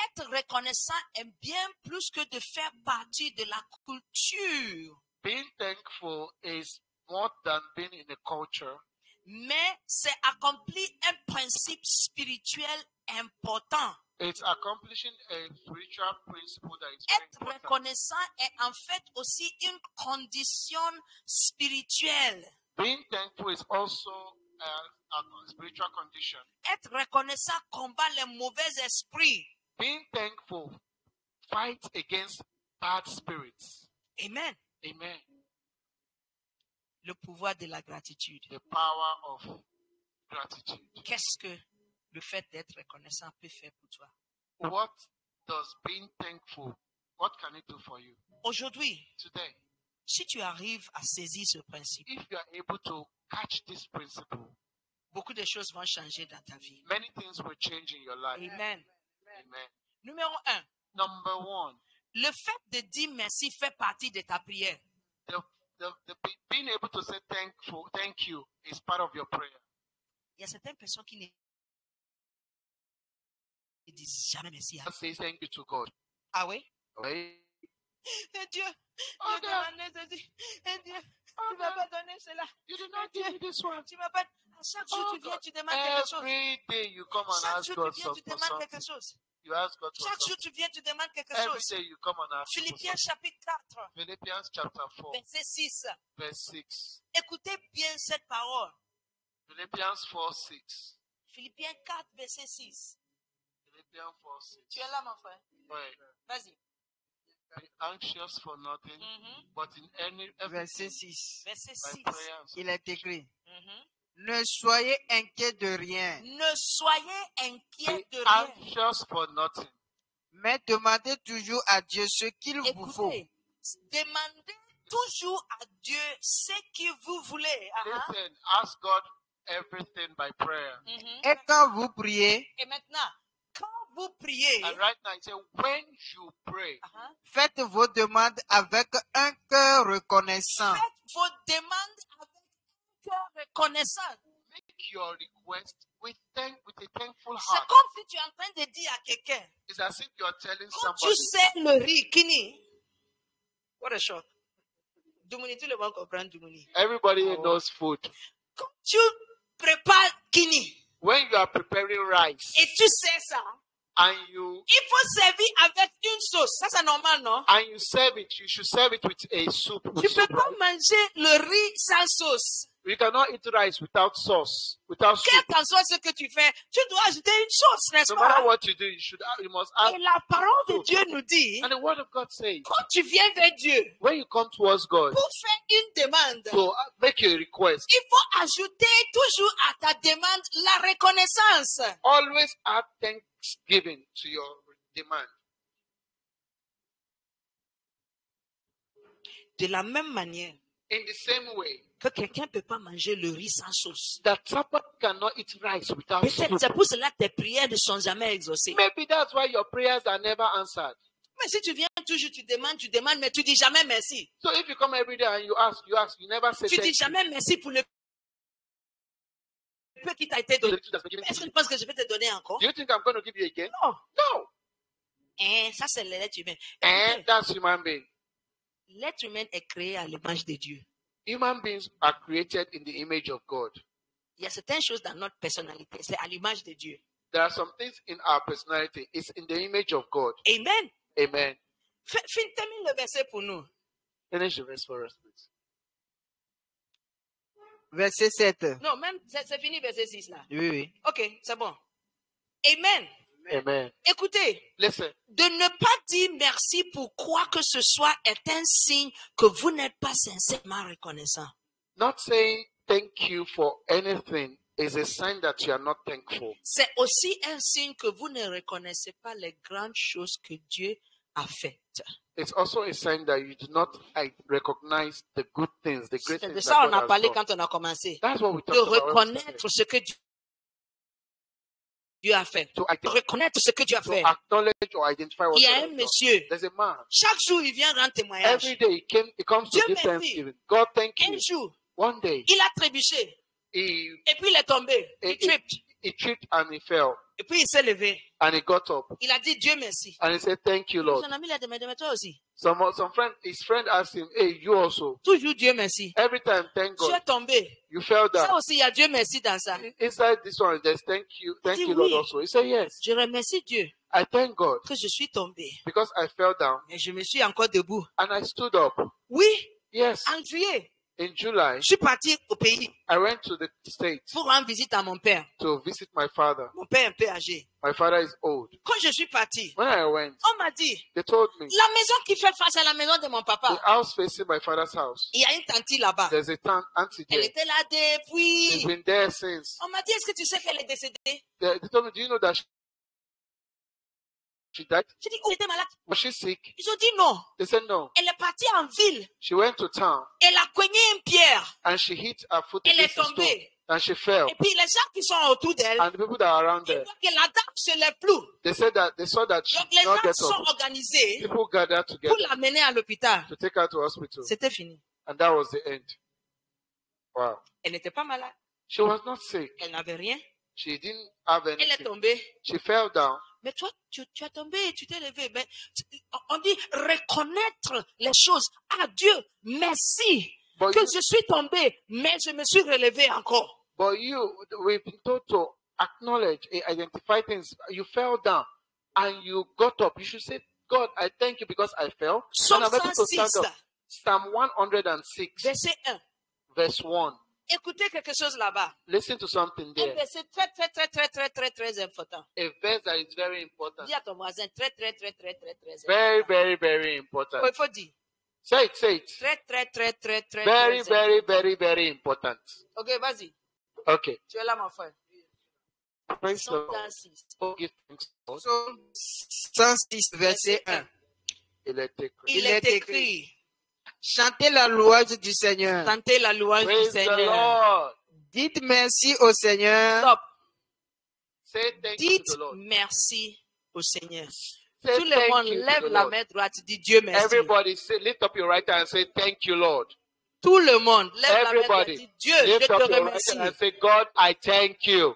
Être reconnaissant est bien plus que de faire partie de la culture. Being thankful is more than being in a culture, Mais c'est accomplir un principe spirituel important. it's accomplishing a spiritual principle that is very Être important. reconnaissant est en fait aussi une condition spirituelle. Being thankful is also a spiritual condition. Être reconnaissant combat les mauvais esprits. Being thankful fights against bad spirits. Amen. Amen. Le pouvoir de la gratitude. The power of gratitude. Qu'est-ce que le fait d'être reconnaissant peut faire pour toi? What does being thankful, what can it do for you? Aujourd'hui, Today, si tu arrives à saisir ce principe, if you are able to catch this principle, beaucoup de choses vont changer dans ta vie. many things will change in your life. Amen. Amen. Numéro 1, Number one, le fait de dire merci fait partie de ta prière. being able to say thank you is part of your prayer. Il y a certaines personnes qui ne disent jamais merci. That says thank you to God. Ah oui? Okay? Eh Dieu, Oh, je God. demandais ceci. Eh Dieu, Oh, tu m'as God. pas donné cela. You did not give me this one. Tu m'as pas. À chaque jour, Oh, tu viens, God. tu demandes quelque chose. Every day you come and Chaque ask jour, God tu viens, tu for demandes quelque something. chose. You ask God for Chaque jour, something. tu viens, tu demandes quelque Every chose. day you come and ask for Philippiens something. chapitre 4, Philippians chapter 4, verset 6. verse 6. Écoutez bien cette parole. Philippians 4, 6. Philippiens 4, verset 6. Philippians 4, 6. Tu es là, mon frère? Right. Vas-y. Be anxious for nothing, Mhm. but in Verset everything 6. Verset by 6. prayer and Il est écrit, Mhm. ne soyez inquiets de rien, Ne soyez inquiets Be de rien. anxious for nothing, mais demandez toujours à Dieu ce qu'il vous faut. Écoutez, demandez toujours à Dieu ce que vous voulez. Listen, ask God everything by prayer. Mhm. Et quand vous priez, Et maintenant, quand vous priez, And right now, it says, when you pray, faites vos demandes avec un cœur reconnaissant. faites vos demandes avec un cœur reconnaissant. make your request with a thankful C'est heart. comme si tu es en train de dire à quelqu'un, It's as if you are telling quand tu somebody, sais le riz, Kini, what a shock. Dumuni, tout le monde comprend Dumuni. everybody Oh. knows food. Quand tu prépares kini when you are preparing rice et tu sais ça, and you il faut servir avec une sauce. Ça, c'est normal, non? serve it, you should serve it with a soup. Tu With ne peux soup, pas right? manger le riz sans sauce. You cannot eat rice without sauce, without soup. Quel qu'en soit ce que tu fais, tu dois ajouter une sauce, n'est-ce No matter pas? what you do, you must add. Et la parole de Dieu nous dit, And the word of God says, quand tu viens vers Dieu when you come towards God pour faire une demande, to make a request, il faut ajouter toujours à ta demande la reconnaissance. always add thanksgiving to your demand. De la même manière In the same way que quelqu'un ne peut pas manger le riz sans sauce. that somebody cannot eat rice without Peut-être soup. c'est pour cela que tes prières ne sont jamais exaucées. Maybe that's why your prayers are never answered. Mais si tu viens toujours, tu demandes, mais tu dis jamais merci. So if you come every day and you ask, you never say Tu thank dis you. jamais merci pour le peu qui t'a été The donné. little that's been given to Est-ce que you. tu penses que je vais te donner encore? Do you think I'm going to give you again? Non. No. Ça, c'est l'être humain. And Écoutez, that's human being. l'être humain est créé à l'image de Dieu. Human beings are created in the image of God. Il y a certaines choses dans notre personnalité, c'est à l'image de Dieu. There are some things in our personality. It's in the image of God. Amen. Amen. Termine le verset pour nous. Finish the verse for us, please. Verset 7. Non, même, c'est fini verset 6 là. Oui, oui. Ok, c'est bon. Amen. Amen. Écoutez, Listen, de ne pas dire merci pour quoi que ce soit est un signe que vous n'êtes pas sincèrement reconnaissant. not saying thank you for anything is a sign that you are not thankful. C'est aussi un signe que vous ne reconnaissez pas les grandes choses que Dieu a faites. It's also a sign that you do not recognize the good things, the great C'est de things ça that qu'on a God parlé has done. quand on a commencé. That's what we De talked about. when we reconnaître started. ce que Dieu a fait. To, De reconnaître ce que Dieu a to fait. acknowledge or identify what Il y a God un has done. monsieur, There's a man. chaque jour il vient rendre témoignage. Every day he comes to Dieu give merci. thanksgiving. God, thank Un you. jour, One day il a trébuché. he Et puis il est tombé. Il tripped. tripped and he fell Et puis il s'est levé. and he got up Il a dit Dieu merci. and he said, "Thank you, Lord." Son ami lui a demandé, mais toi aussi. His friend asked him, "Hey, you also." Toujours Dieu merci. Every time, thank Tu es God. tombé. You fell Ça down. aussi, il y a Dieu merci dans ça. Inside this one, there's thank you, dit Lord oui. also. He said, "Yes, Je remercie Dieu I thank God que je suis tombé. because I fell down Mais je me suis encore debout. and I stood up." Oui, Yes, en juillet, in July, je suis parti au pays I went to the States pour rendre visite à mon père. to visit my father. Mon père est un peu âgé. My father is old. Quand je suis parti, When I went, on m'a dit, they told me la maison qui fait face à la maison de mon the papa, house facing my father's house. il y a une tante là-bas. There's a auntie Elle there. était là She's depuis. been there since. On m'a dit, est-ce que tu sais qu'elle est décédée? They told me, "Do you know that she died? J'ai dit, oh, elle était malade. Was she sick?" Ils ont dit non. They said no. Elle est partie en ville. She went to town Elle a cogné une pierre. and she hit her foot Elle est against a stone tombée. and she fell. Et puis les gens qui sont autour d'elle, And the people that are around ils there, voient que la dame ne se lève plus. they said that they saw that she Donc did les not gens get sont up. organisés People gathered pour together l'amener à l'hôpital. to take her to hospital, C'était fini. and that was the end. Wow. Elle n'était pas malade. She was not sick. Elle n'avait rien. She didn't have Elle est anything. tombée. She fell down. Mais toi, tu es tombé, tu t'es levé. Mais on dit reconnaître les choses. Ah Dieu, merci But que you, je suis tombé, mais je me suis relevé encore. we've been told to acknowledge, identify things. You fell down and you got up. You should say, "God, I thank you because I fell. Psaume And I'm able to 106, stand up." Psalm 106, verset 1. verse 1. Écoutez quelque chose là-bas. Listen to something Un there. verset très important. A verse that is very important. Dis à ton voisin, très Very, important. very, very important. Il faut dire, Say it, say it. très Very, very, important. very, very important. Ok, vas-y. Okay. Tu es là, mon frère. Praise the Psaume Lord. 106. Oh, give thanks, Lord. Psaume 106, verset 1. Il est écrit. Il est écrit, Chantez la louange du Seigneur. chantez la louange du Praise the Seigneur. Lord. Dites merci au Seigneur. Stop. Say thank you Dites to the Lord. merci au Seigneur. Say Tout le thank monde you to lève the la Lord. main droite, dit Dieu merci. Everybody say, lift up your right hand and say thank you, Lord. Tout le monde lève la main droite, Everybody dit Dieu, je lift te up your right remercie. hand and say, "God, I thank you."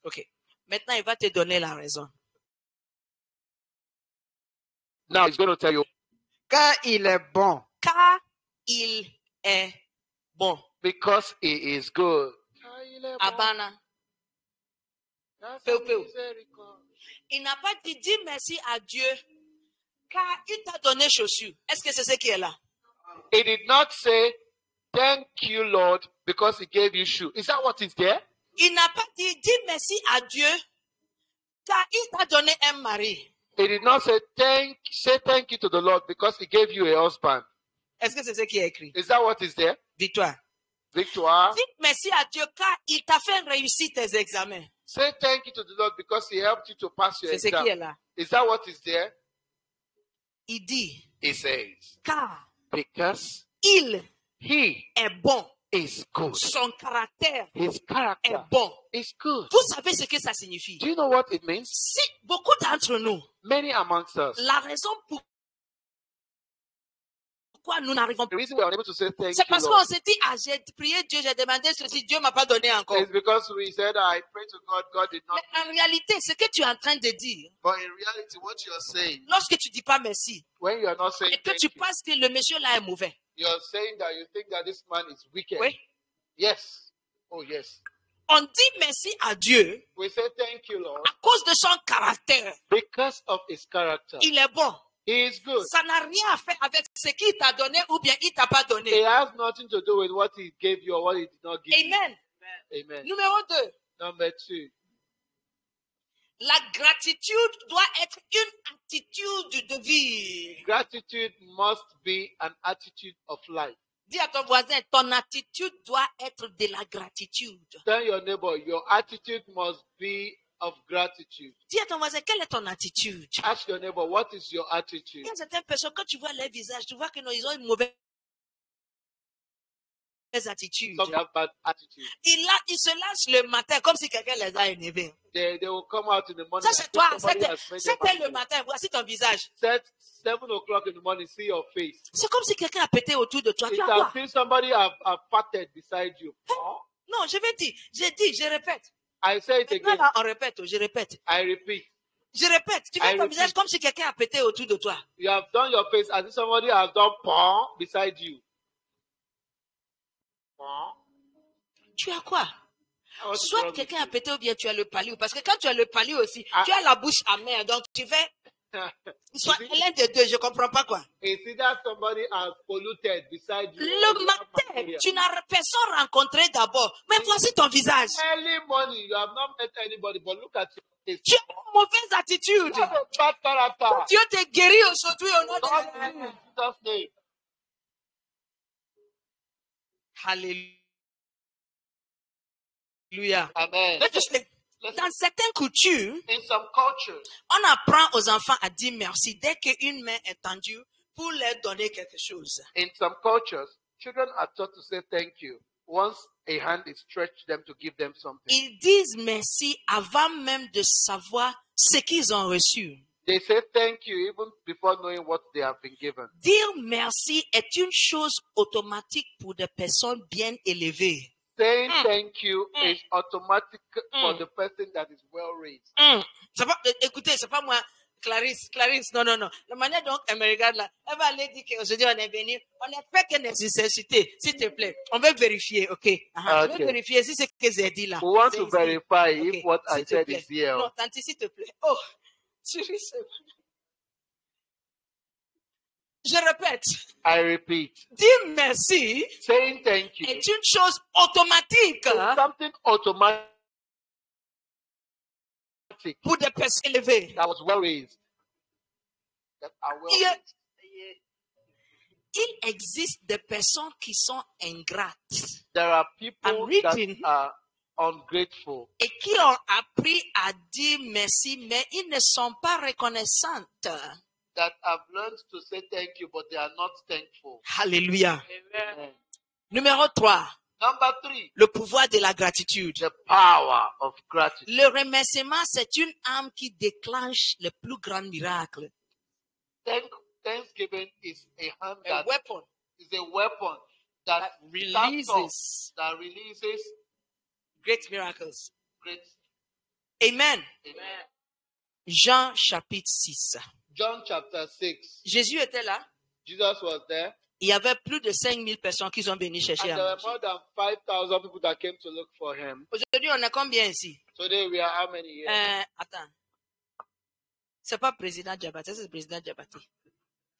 Ok. Maintenant, il va te donner la raison. Now he's going to tell you Car il est bon. Car il est bon. because he is good. Il est bon. Abana. Dans sa Peu, peu. miséricorde. Il n'a pas dit dis merci à Dieu car il t'a donné chaussures. Est-ce que c'est ce qui est là? He did not say, thank you, Lord, because he gave you shoe. Is that what is there? Il n'a pas dit dis merci à Dieu car il t'a donné un mari. He did not say thank you to the Lord because he gave you a husband. Est-ce que c'est ce qui est écrit? Is that what is there? Dis-toi. Victoire. Dis merci à Dieu car il t'a fait réussir tes examens. Say thank you to the Lord because he helped you to pass your C'est ce qui est exam. là. Is that what is there? Il dit He says, car because il he est bon. is good. Son caractère His est character bon. is good. Vous savez ce que ça signifie? Do you know what it means? Si beaucoup d'entre nous, Many amongst us, la raison pourquoi nous n'arrivons the pas, reason we are unable to say thank c'est you, parce Lord, qu'on s'est dit, ah, j'ai prié Dieu, j'ai demandé ceci, Dieu m'a pas donné encore. is because we said, I pray to God, God did not. Mais en réalité, ce que tu es en train de dire, But in reality, what you are saying, lorsque tu dis pas merci, when you are not saying et que thank tu you, penses que le monsieur là est mauvais, you are saying that you think that this man is wicked. oui, Yes. Oh, yes. on dit merci à Dieu We say thank you, Lord, à cause de son caractère. because of his character. Il est bon. He is good. Ça n'a rien à faire avec ce qu'il t'a donné ou bien il t'a pas It donné. has nothing to do with what he gave you or what he did not give Amen. you. Amen. Numéro 2. Number 2. La gratitude doit être une attitude de vie. Gratitude must be an attitude of life. Dis à ton voisin, ton attitude doit être de la gratitude. Tell your neighbor, your attitude must be of gratitude. Dis à ton voisin, quelle est ton attitude? Ask your neighbor, what is your Il attitude? y a certaines personnes, quand tu vois leur visage, tu vois qu'ils ont une mauvaise attitude. Some have bad attitude. Ils se lancent le matin comme si quelqu'un les a énervés. They will come out in the morning. Ça, c'est toi. Somebody has made them 7 heures le angry. matin, voici ton visage. 7 o'clock in the morning, see your face. C'est comme si quelqu'un a pété autour de toi. Tu It's as as quoi? if somebody have farted beside you. Non, je vais dire. J'ai dit, je répète. I say it Maintenant, again. là, on répète, je répète. I repeat. Je répète. Tu fais I ton repeat. visage comme si quelqu'un a pété autour de toi. You have done your face as if somebody has done paw beside you. Paw. Tu as quoi? What is Soit wrong with quelqu'un a you? pété ou bien tu as le palu. Parce que quand tu as le palu aussi, Ah. tu as la bouche amère. Donc tu fais soit l'un des deux. Je ne comprends pas quoi. It's either somebody has polluted beside you. or Le you have matin, malaria. tu n'as personne rencontré d'abord. Mais voici ton visage. Early morning, you have not met anybody, but look at your face. Tu as une mauvaise attitude. You have a bad character. Dieu te guérit aujourd'hui au nom God de in Jesus' name. Alléluia. Amen. Dans certaines cultures, In some cultures, on apprend aux enfants à dire merci dès qu'une main est tendue pour leur donner quelque chose. in some cultures, children are taught to say thank you once a hand is stretched to them to give them something. Ils disent merci avant même de savoir ce qu'ils ont reçu. They say thank you even before knowing what they have been given. Dire merci est une chose automatique pour des personnes bien élevées. Saying thank you is automatic for the person that is well raised. C'est pas, écoutez, c'est pas moi, Clarisse, non. La manière dont elle me regarde là, elle va aller dire qu'aujourd'hui on est venu, on n'est pas que nécessité, s'il te plaît. On veut vérifier, ok? Je Okay. veux vérifier si c'est ce que j'ai dit là. We want C'est to ici. verify Ok, if what I s'il te said plaît. is here. Non, tante, s'il te plaît. Oh, tu ris. Je répète, I repeat, dire merci saying thank you est une chose automatique is something automatic pour des personnes élevées. that was well raised. That are well Il y a- raised. Il existe des personnes qui sont ingrates There are I'm people reading. that are ungrateful et qui ont appris à dire merci, mais ils ne sont pas reconnaissantes. that have learned to say thank you, but they are not thankful. Alléluia. Amen. Numéro 3, Number 3, le pouvoir de la gratitude. the power of gratitude. Le remerciement, c'est une arme qui déclenche le plus grand miracle. Thanksgiving is a hand A that weapon is a weapon that that stands up, releases that releases great miracles. great. Amen. Amen. Jean chapitre 6. John chapter 6. Jésus était là. Jesus was there. Il y avait plus de 5000 personnes qui sont venues And chercher à there were manger. more than 5,000 people that came to look for him. Aujourd'hui, on est combien ici? Today we are how many here? Attends. C'est pas président Diabaté, c'est le président Diabaté.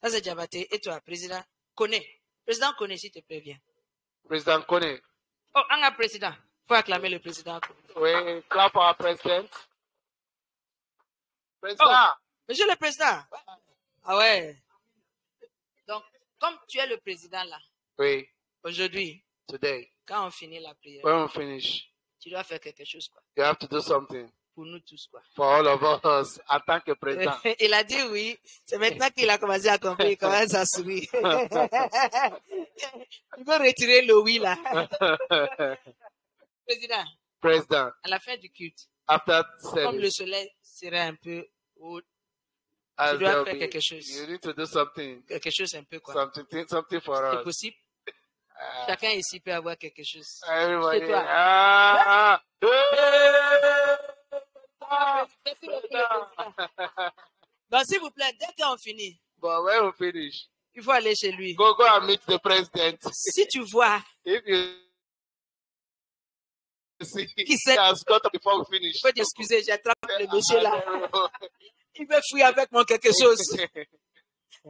Ça, c'est Diabaté. Et toi, président Koné. Président Koné, s'il te plaît, viens. President Kone. Oh, on a président. Il faut acclamer le président Koné. We clap for our president. President. Monsieur le président. Ah ouais. Donc, comme tu es le président là, We aujourd'hui, today, quand on finit la prière, when we finish, tu dois faire quelque chose, quoi. you have to do something Pour nous tous, quoi. for all of us en tant que président. Il a dit oui. C'est maintenant qu'il a commencé à comprendre. Il commence à sourire. Il veut retirer le oui là. Président, President, à la fin du culte, after comme le service, soleil serait un peu haut, as tu dois there'll faire be- quelque chose. you need to do something, Quelque chose un peu quoi. something for C'est us. possible. Chacun ici peut avoir quelque chose. Everybody. Chez toi. Ah, Merci beaucoup, le président. Donc, s'il vous plaît, dès qu'on finit, But when we finish, il faut aller chez lui. go and meet the president. Si tu vois If you see, Qui he sait- has got up before we finish. il faut t'excuser, j'attrape le monsieur là. Il veut fuir avec moi quelque chose.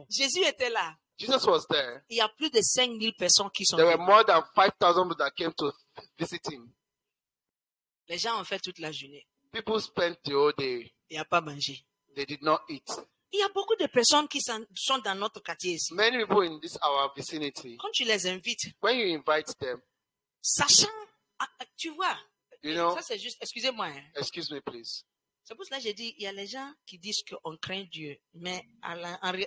Jésus était là. Jesus was there. Il y a plus de 5000 personnes qui sont There were venues. more than 5,000 people that came to visit him. Les gens ont fait toute la journée. People spent the whole day. Il n'y a pas mangé. They did not eat. Il y a beaucoup de personnes qui sont dans notre quartier ici. Many people in this our vicinity, Quand tu les invites, when you invite them, sachant, tu vois, you know, ça c'est juste, excusez-moi, hein. excuse me please. C'est pour cela que j'ai dit, il y a les gens qui disent qu'on craint Dieu, mais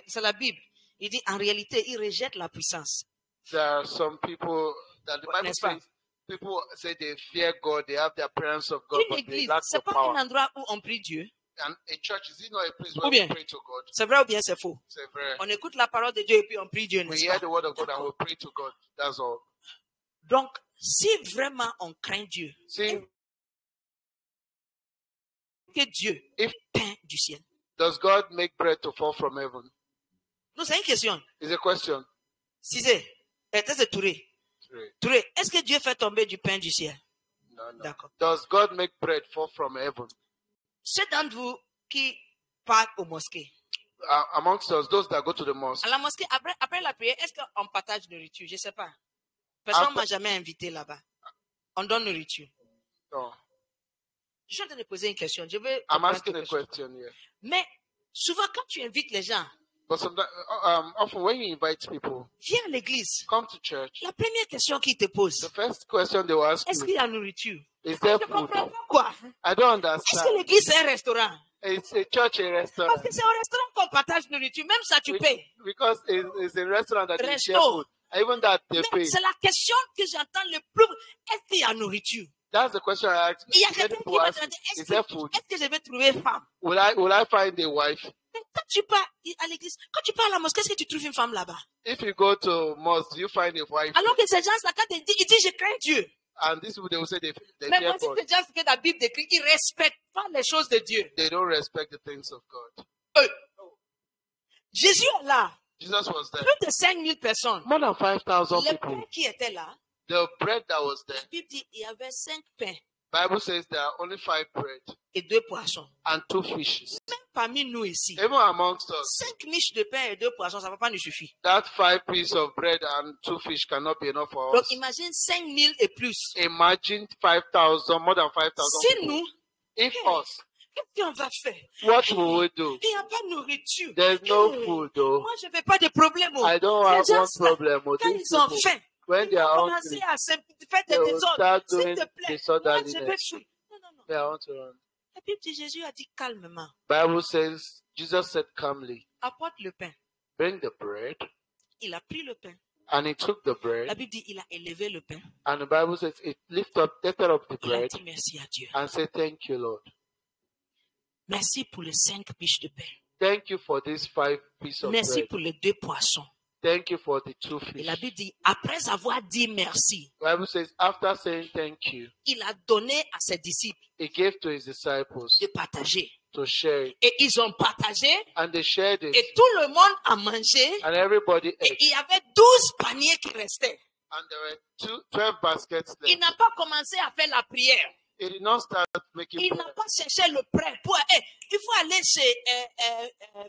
c'est la Bible. Il dit, en réalité, ils rejettent la puissance. There are some people that the Bible N'est-ce pas? says people say they fear God, they have the appearance of God, Une but they église, lack the c'est pas power. un endroit où on prie Dieu. And a church, is it not a place Ou where bien- we pray to God? C'est vrai ou bien c'est faux? C'est vrai. On écoute la parole de Dieu et puis on prie Dieu, We n'est-ce hear pas? the word of God and we pray to God. That's all. Donc, si vraiment on craint Dieu, See, que Dieu If- peint du ciel. does God make bread to fall from heaven? Non, c'est une question. Is a question. Si c'est Touré. Touré, est-ce que Dieu fait tomber du pain du ciel? No, no. D'accord. Does God make bread fall from heaven? Ceux d'entre vous qui partent aux mosquées. Amongst us, those that go to the mosque, À la mosquée, après la prière, est-ce qu'on partage nourriture? Je ne sais pas. Personne ne Après- m'a jamais invité là-bas. On donne nourriture. no. Je suis en train de poser une question. Je veux I'm comprendre asking a quelque chose. question here. Mais souvent, quand tu invites les gens, But sometimes, often when you invite people, viens à l'église. come to church, La première question qu'ils te posent, the first question they will ask est-ce you qu'il y a nourriture? is there Je ne food? comprends pas quoi. I don't Est-ce que understand. l'église c'est un restaurant? It's a church, a Parce restaurant. que c'est au restaurant qu'on partage nourriture. Même ça, tu We- payes. Because it's a restaurant that they share Resto. food. Even that they Mais pay. c'est la question que j'entends le plus. Est-ce qu'il y a nourriture? That's the question I ask. Il y a Many quelqu'un qui people va ask me, demander, is there food? est-ce que je vais trouver femme? Will I find a wife? Mais quand tu pars à l'église, quand tu pars à la mosquée, est-ce que tu trouves une femme là-bas? If you go to mosque, do you find a wife? Alors que ces gens-là, quand ils disent, je crains Dieu. And these people, they will say they Mais fear voici God. ces gens que la Bible décrit, ils ne respectent pas les choses de Dieu. They don't respect the things of God. Jésus est là. Jesus was there. Plus de 5000 personnes. More than 5,000 Les people. pains qui étaient là, The bread that was there, la Bible dit il y avait 5 pains Bible says there are only 5 bread et 2 poissons. and 2 fishes. Parmi nous ici, Even amongst us, 5 miches de pain et 2 poissons, ça ne va pas nous suffire. that 5 pieces of bread and 2 fish cannot be enough for Donc us. imagine 5000 et plus. Imagine 5,000, more than 5,000 Si people. nous, If us, qu'est-ce qu'on va faire? what will we do? Il n'y a pas de nourriture. There's no Hey, food though. Moi, je ne fais pas de problème. Oh. I don't Ces have one gens-là, problem with quand these ils ont people. faim, When ils they vont are commencer hungry, à faire they des will désordres. start S'il doing te plaît, moi, je vais disorderliness. fuir. Non, non, non. They want to run. La Bible dit, Jésus a dit calmement, Bible says, Jesus said calmly, apporte le pain. bring the bread. Il a pris le pain. And he took the La bread. Bible dit, il a élevé le pain. And the Bible says, it lifted up the Il a bread dit merci à Dieu. and said, thank you, Lord. Merci pour les 5 piches de pain. Thank you for these 5 pieces of Merci bread. pour les 2 poissons. Thank you for the 2 Et la fish. Bible dit, après avoir dit merci, Bible says, after saying thank you, il a donné à ses disciples he gave to his disciples de partager. to share it. Et ils ont partagé. And they shared it. Et tout le monde a mangé. And everybody Et ate. il y avait 12 paniers qui restaient. And there were 12 baskets Il left. n'a pas commencé à faire la prière. He did not start making Il prayer. n'a pas cherché le prêt. Il faut aller chez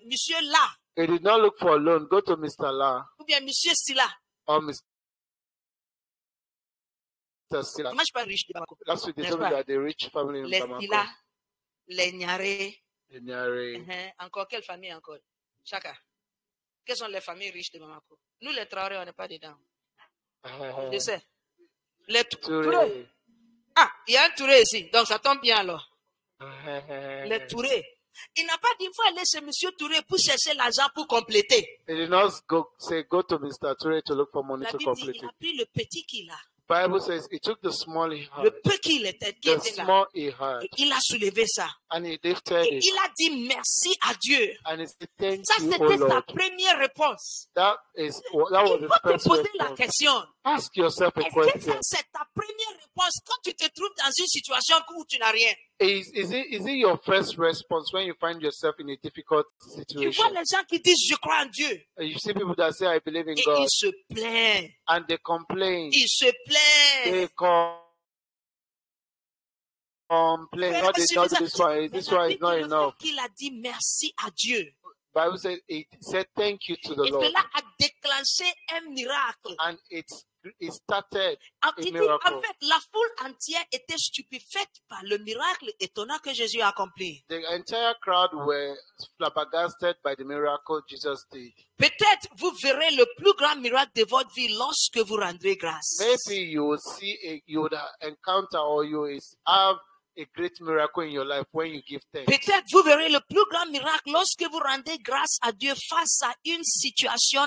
monsieur là. He did not look for a loan. Go to Mr. La Ou bien monsieur Silla. or Mr. Silla. Moi, je suis pas riche de Bamako. Last week they N'est-ce told me pas? that the rich family in Les Bamako. Silla, les Nyare. In Yare. Encore, quelle famille encore? Chaka. Quelles sont les familles riches de Bamako? Nous, les Traoré, on n'est pas dedans. Je sais. Les Touré. Touré. Ah, il y a un Touré ici. Donc, ça tombe bien alors. Les Touré. Il n'a pas dit qu'il faut aller chez monsieur Touré pour chercher l'argent pour compléter. He did not say go to Mr. Touré to look for money La to Bible dit complete il it. a pris le petit qu'il a. Bible says he took the small he Le had, peu qu'il était, qui the était là. small he had, Et il a soulevé ça. and he lifted Et it, il a dit merci à Dieu. and he said, "Thank Ça, you, c'était O sa Lord." première réponse. That Il was faut the te first poser la response. question. Ask yourself a Est-ce que question: ça, c'est ta première réponse quand tu te trouves dans une situation où tu n'as rien? Is it your first response when you find yourself in a difficult Tu vois situation? les gens qui disent je crois en Dieu. And you see people that say, "I believe in Et God," ils se plaignent. and they complain. Ils se plaignent. They complain. Frère, God did not do suffisant. this one. Mais This la one is Bible, not le fait enough. qu'il a dit merci à Dieu. Bible says it said thank you to the Et Lord, cela a déclenché un miracle. and it started Il dit, miracle. en fait, la foule entière était stupéfaite par le miracle étonnant que Jésus a accompli. The entire crowd were flabbergasted by the miracle Jesus did. Peut-être vous verrez le plus grand miracle de votre vie lorsque vous rendrez grâce. Maybe you will see you would encounter or you will have a great miracle in your life when you give thanks. Peut-être vous verrez le plus grand miracle lorsque vous rendez grâce à Dieu face à une situation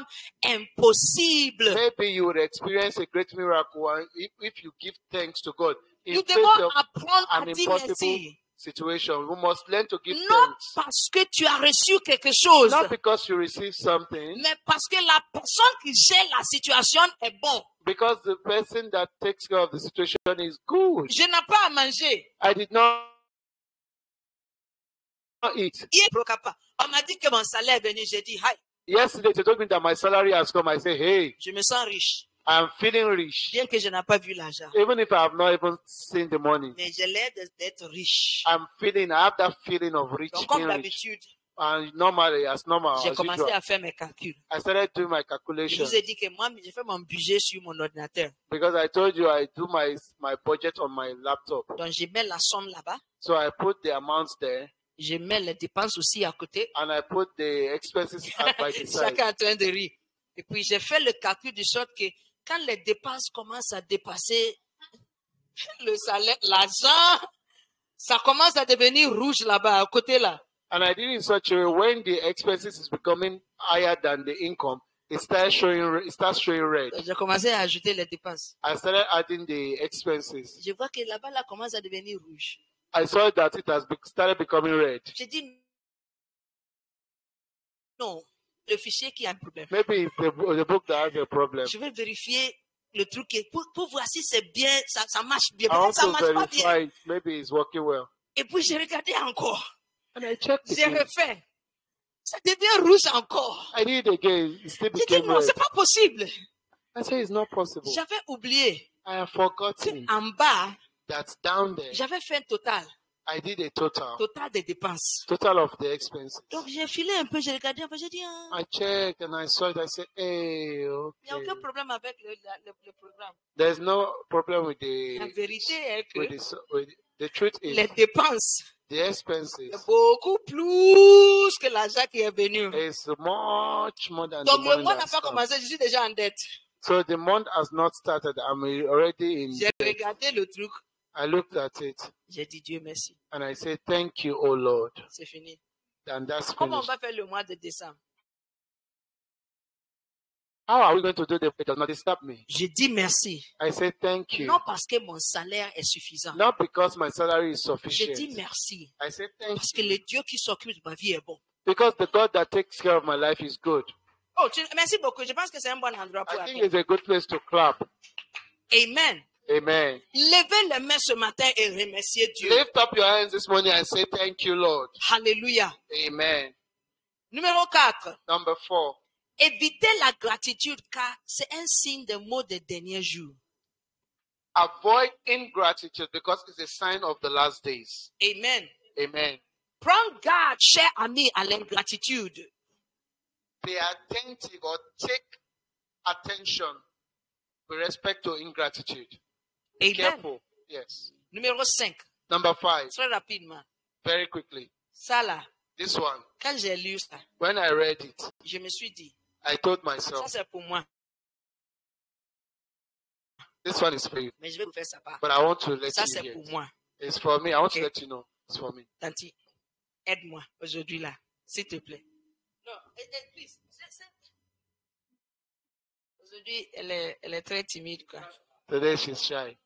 impossible. Maybe you would experience a great miracle if you give thanks to God in Nous face devons of apprendre à an dire impossible merci. situation. We must learn to give Non thanks. parce que tu as reçu quelque chose, Not because you receive something, mais parce que la personne qui gère la situation est bonne. because the person that takes care of the situation is good. Je n'ai pas à manger. I did not eat. On m'a dit que mon salaire est venu. J'ai dit, hi, Yesterday, they told me that my salary has come. I say, hey, je me sens riche. I'm feeling rich. Bien que je n'ai pas vu l'argent. Even if I have not even seen the money, Mais j'ai l'air d'être riche. I have that feeling of rich, Donc, comme being rich. d'habitude, And normally, as j'ai usual, commencé à faire mes calculs. I started doing my Je calculations vous ai dit que moi, j'ai fait mon budget sur mon ordinateur. because I told you I do my budget on my laptop. Donc, je mets la somme là-bas. So I put the amounts there Je mets les dépenses aussi à côté. and I put the expenses by the side. Chacun est en train de rire. Et puis, j'ai fait le calcul de sorte que quand les dépenses commencent à dépasser le salaire, l'argent, ça commence à devenir rouge là-bas, à côté là. And I did it in such a way when the expenses is becoming higher than the income, it starts showing red. J'ai commencé à ajouter les dépenses. I started adding the expenses. Je vois que là-bas, là, commence à devenir rouge. I saw that it has started becoming red. J'ai dit, non, le fichier qui a un problème. Maybe it's the book that has a problem. Je vais vérifier le truc pour voir si c'est bien, ça marche bien. I want Peut-être ça to marche pas bien. verify it. Maybe it's working well. Et puis j'ai regardé encore. And I checked J'ai it. refait. Ça devient rouge encore. I did it again. It still J'ai dit became non, red. c'est pas possible. I said it's not possible. J'avais oublié I have forgotten qu'en bas, that down there j'avais fait un total I did a total des dépenses. of the expenses. Donc j'ai filé un peu, j'ai regardé un peu, j'ai dit, I checked and I saw it. I said, hey, il n'y a okay. aucun problème avec le programme. There's no problem with La the vérité est que with the truth is les dépenses the expenses c'est beaucoup plus que l'argent qui est venu. is much more than the Donc le money mois n'a that's pas come. commencé, je suis déjà en dette. So the month has not started. I'm already in J'ai debt. regardé le truc, I looked at it j'ai dit Dieu merci, and I said, thank you, oh Lord. c'est fini. And that's Comment on finished. va faire le mois de décembre? How are we going to do it? It does not disturb me. Je dis merci, I say thank you. non parce que mon salaire est suffisant. Not because my salary is Je sufficient. dis merci I say thank parce que you. le Dieu qui s'occupe de ma vie est bon. Because the God that takes care of my life is good. Oh, merci beaucoup. Je pense que c'est un bon endroit pour I think appeler. it's a good place to clap. Amen. Amen. Levez les mains ce matin et remerciez Dieu. Lift up your hands this morning and say thank you, Lord. Alléluia. Amen. Numéro 4. Number 4. Évitez la gratitude car c'est un signe des maux des derniers jours. Avoid ingratitude because it's a sign of the last days. Amen. Amen. Prends garde, cher ami, à l'ingratitude. Be attentive or take attention with respect to ingratitude. Be Amen. careful. Yes. Numéro 5. Number 5. Très rapidement. Very quickly. Ça là, This one. quand j'ai lu ça, When I read it, je me suis dit, I told ça myself, c'est pour moi, this one is for you. mais je vais vous faire ça part. But I want to let Ça you c'est hear pour it. moi. It's for me. I want to Okay. let you know. It's for me. Tanti, aide-moi aujourd'hui là, s'il te plaît. Non, please. Aujourd'hui, elle est très timide, quoi. Today she's shy.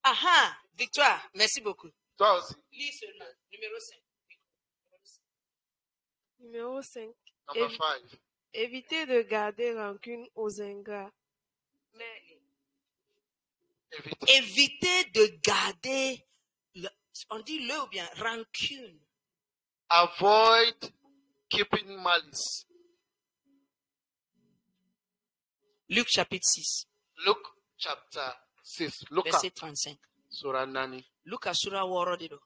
Ah, Victoire, merci beaucoup. Toi aussi. Lis seulement, numéro 5. Numéro 5. Number 5. Évitez de garder rancune aux ingrats. Mais Everything. évitez de garder, on dit le ou bien rancune. Avoid keeping malice. Luc chapitre 6, Luke chapter 6. Luke verset 35. Surah Nani. Luka sura woro de do.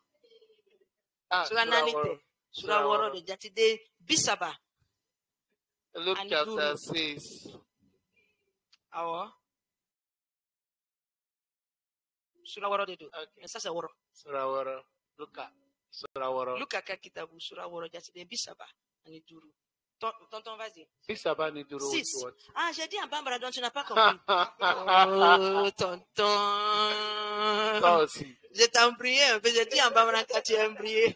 Ah, Sura nani te. Sura woro de jati de bisaba. Luke and chapter Guru. 6. Awo. Sura woro de do. Okay. Ça c'est woro. Surah Wara. Surah Wara. Luka ka kitabu sura woro jati de bisaba. Ani duru. Tonton, vas-y. Bisaba ni duro. 6. What? Ah, j'ai dit en bambara, donc tu n'as pas compris. Oh, tonton. Toi aussi. Je t'en prie un peu. J'ai dit en bambara quand tu as prié.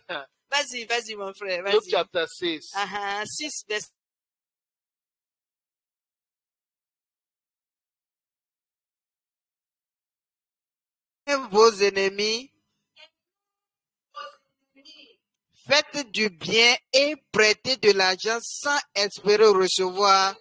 Vas-y, mon frère. Luke Vas-y. chapter 6. 6, verset. Vos ennemis, faites du bien et prêtez de l'argent sans espérer recevoir.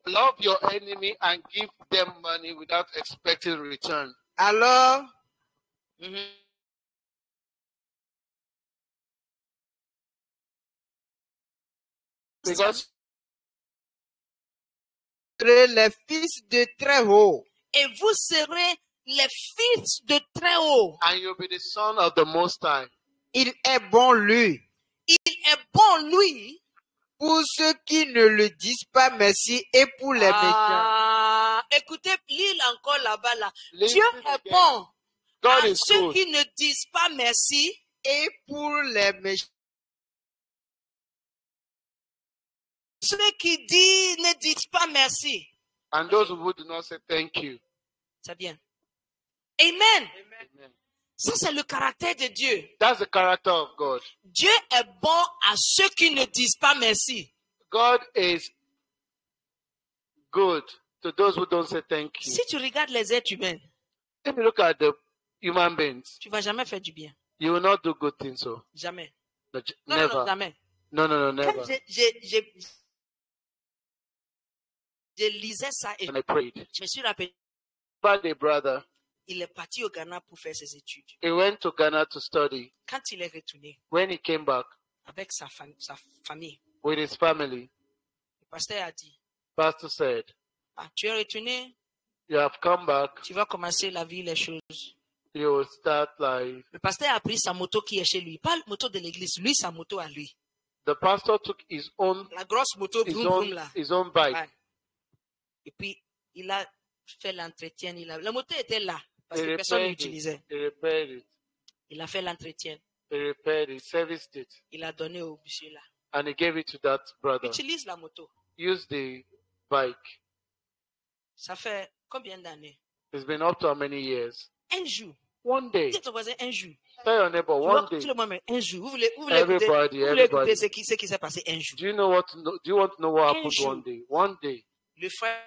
Love your enemy and give them money without expecting return. Alors, Because serez les fils de très haut. Et vous serez les fils de très haut. and you'll be the son of the Most High. Il est bon, lui, Il est bon, lui. pour ceux qui ne le disent pas merci et pour les méchants. Écoutez, lis encore là-bas. Là. Listen Dieu est again. bon God à is ceux good. qui ne disent pas merci. Et pour les méchants. Ceux qui disent, ne disent pas merci. And those who do not say thank you. C'est bien. Amen. Amen. Ça, c'est le caractère de Dieu. That's the character of God. Dieu est bon à ceux qui ne disent pas merci. God is good to those who don't say thank you. Si tu regardes les êtres humains, If you look at the human beings, tu ne vas jamais faire du bien. you will not do good things. So Jamais. no, Non, never. non, jamais. No, Quand never. je lisais ça et And I prayed. je me suis rappelé, But a brother, il est parti au Ghana pour faire ses études. he went to Ghana to study. Quand il est retourné When he came back avec sa famille, with his family, le pasteur a dit, pastor said, tu es retourné, you have come back, tu vas commencer la vie, les choses. you will start life. Le pasteur a pris sa moto qui est chez lui, pas la moto de l'église, lui, sa moto à lui. The pastor took his own La grosse moto, vroom, vroom, là. bike. Ouais. Et puis, il a fait l'entretien. La moto était là, parce He que personne repaired l'utilisait. it. He repaired it. Il a fait l'entretien. He repaired it, serviced it, Il a donné au monsieur là. and he gave it to that brother. Utilise la moto. Use the bike. Ça fait combien d'années? It's been up to how many years? Un jour. One day. Dis à ton voisin, un jour. Tell your neighbor, Tu vois, one day. tout le monde, mais un jour. Vous voulez Everybody. écouter ce qui s'est passé un jour. Do you want to know what Un happened jour. one day? One day. Le frère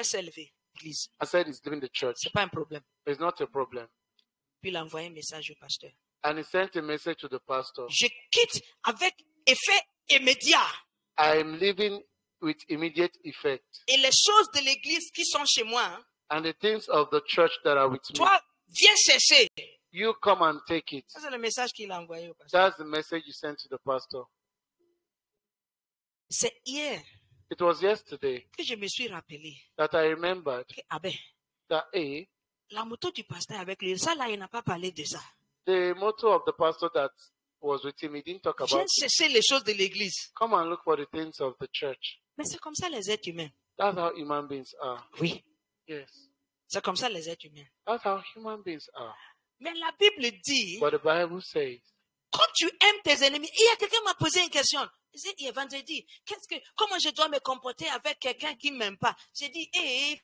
s'est levé. L'église. I said he's leaving the church. C'est pas un problème. It's not a problem. Puis il a envoyé un message au pasteur. And he sent a message to the pastor. Je quitte avec effet immédiat. I am living with immediate effect. Et les choses de l'église qui sont chez moi, hein, And the things of the church that are with me, toi, viens chercher. you come and take it. Ça, c'est le message qu'il a envoyé au pasteur. That's the message you sent to the pastor. C'est hier It was yesterday que je me suis rappelé that I remembered que, ah ben, that la moto du pasteur avec lui, ça là, il n'a pas parlé de ça. the motto of the pastor that was with him, he didn't talk Viens about it. chercher les choses de l'église. Come and look for the things of the church. Mais c'est comme ça les êtres humains. That's how human beings are. Oui. Yes. C'est comme ça les êtres humains. That's how human beings are. Mais la Bible dit, But the Bible says, quand tu aimes tes ennemis, il y a quelqu'un qui m'a posé une question. J'ai dit, vendredi, comment je dois me comporter avec quelqu'un qui ne m'aime pas? J'ai dit, il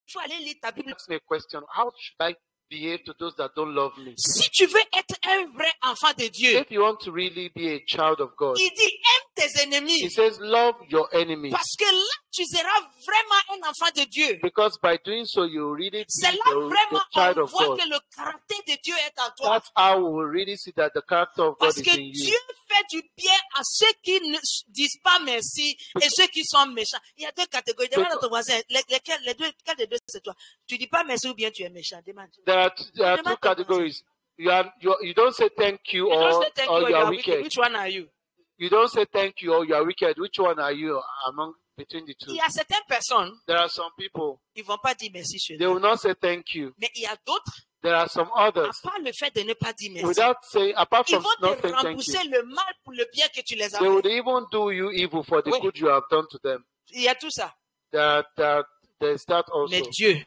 faut aller lire ta Bible. ask me a question. How should I behave to those that don't love me? Si tu veux être un vrai enfant de Dieu, If you want to really be a child of God, il dit, aime tes he ennemis. says, love your enemies. Parce que là, tu seras vraiment un enfant de Dieu. Because by doing so, you really C'est be là a vraiment child on of voit God. que le caractère de Dieu est en toi. That's how we will really see that the character of God Parce is que in you. Dieu fait du bien à ceux qui ne disent pas merci et ceux qui sont méchants. Il y a deux catégories. Demande à ton voisin, quel des deux c'est toi? Tu dis pas merci ou bien tu es méchant. Demande. There are two categories. You don't say thank you You don't or, say thank or you or you you are are wicked. wicked. Which one are you? You don't say thank you or you are wicked. Which one are you between the two? Il y a certaines personnes, There are some people, ils vont pas dire merci chez they eux. will not say thank you. Mais il y a d'autres, There are some à others, part le fait de ne pas dire merci, without saying, apart ils from vont not te saying thank you, rembourser le mal pour le bien que tu les as they would fait. even do you evil for the Oui. good you have done to them. Il y a tout ça. There's that Mais also. Dieu,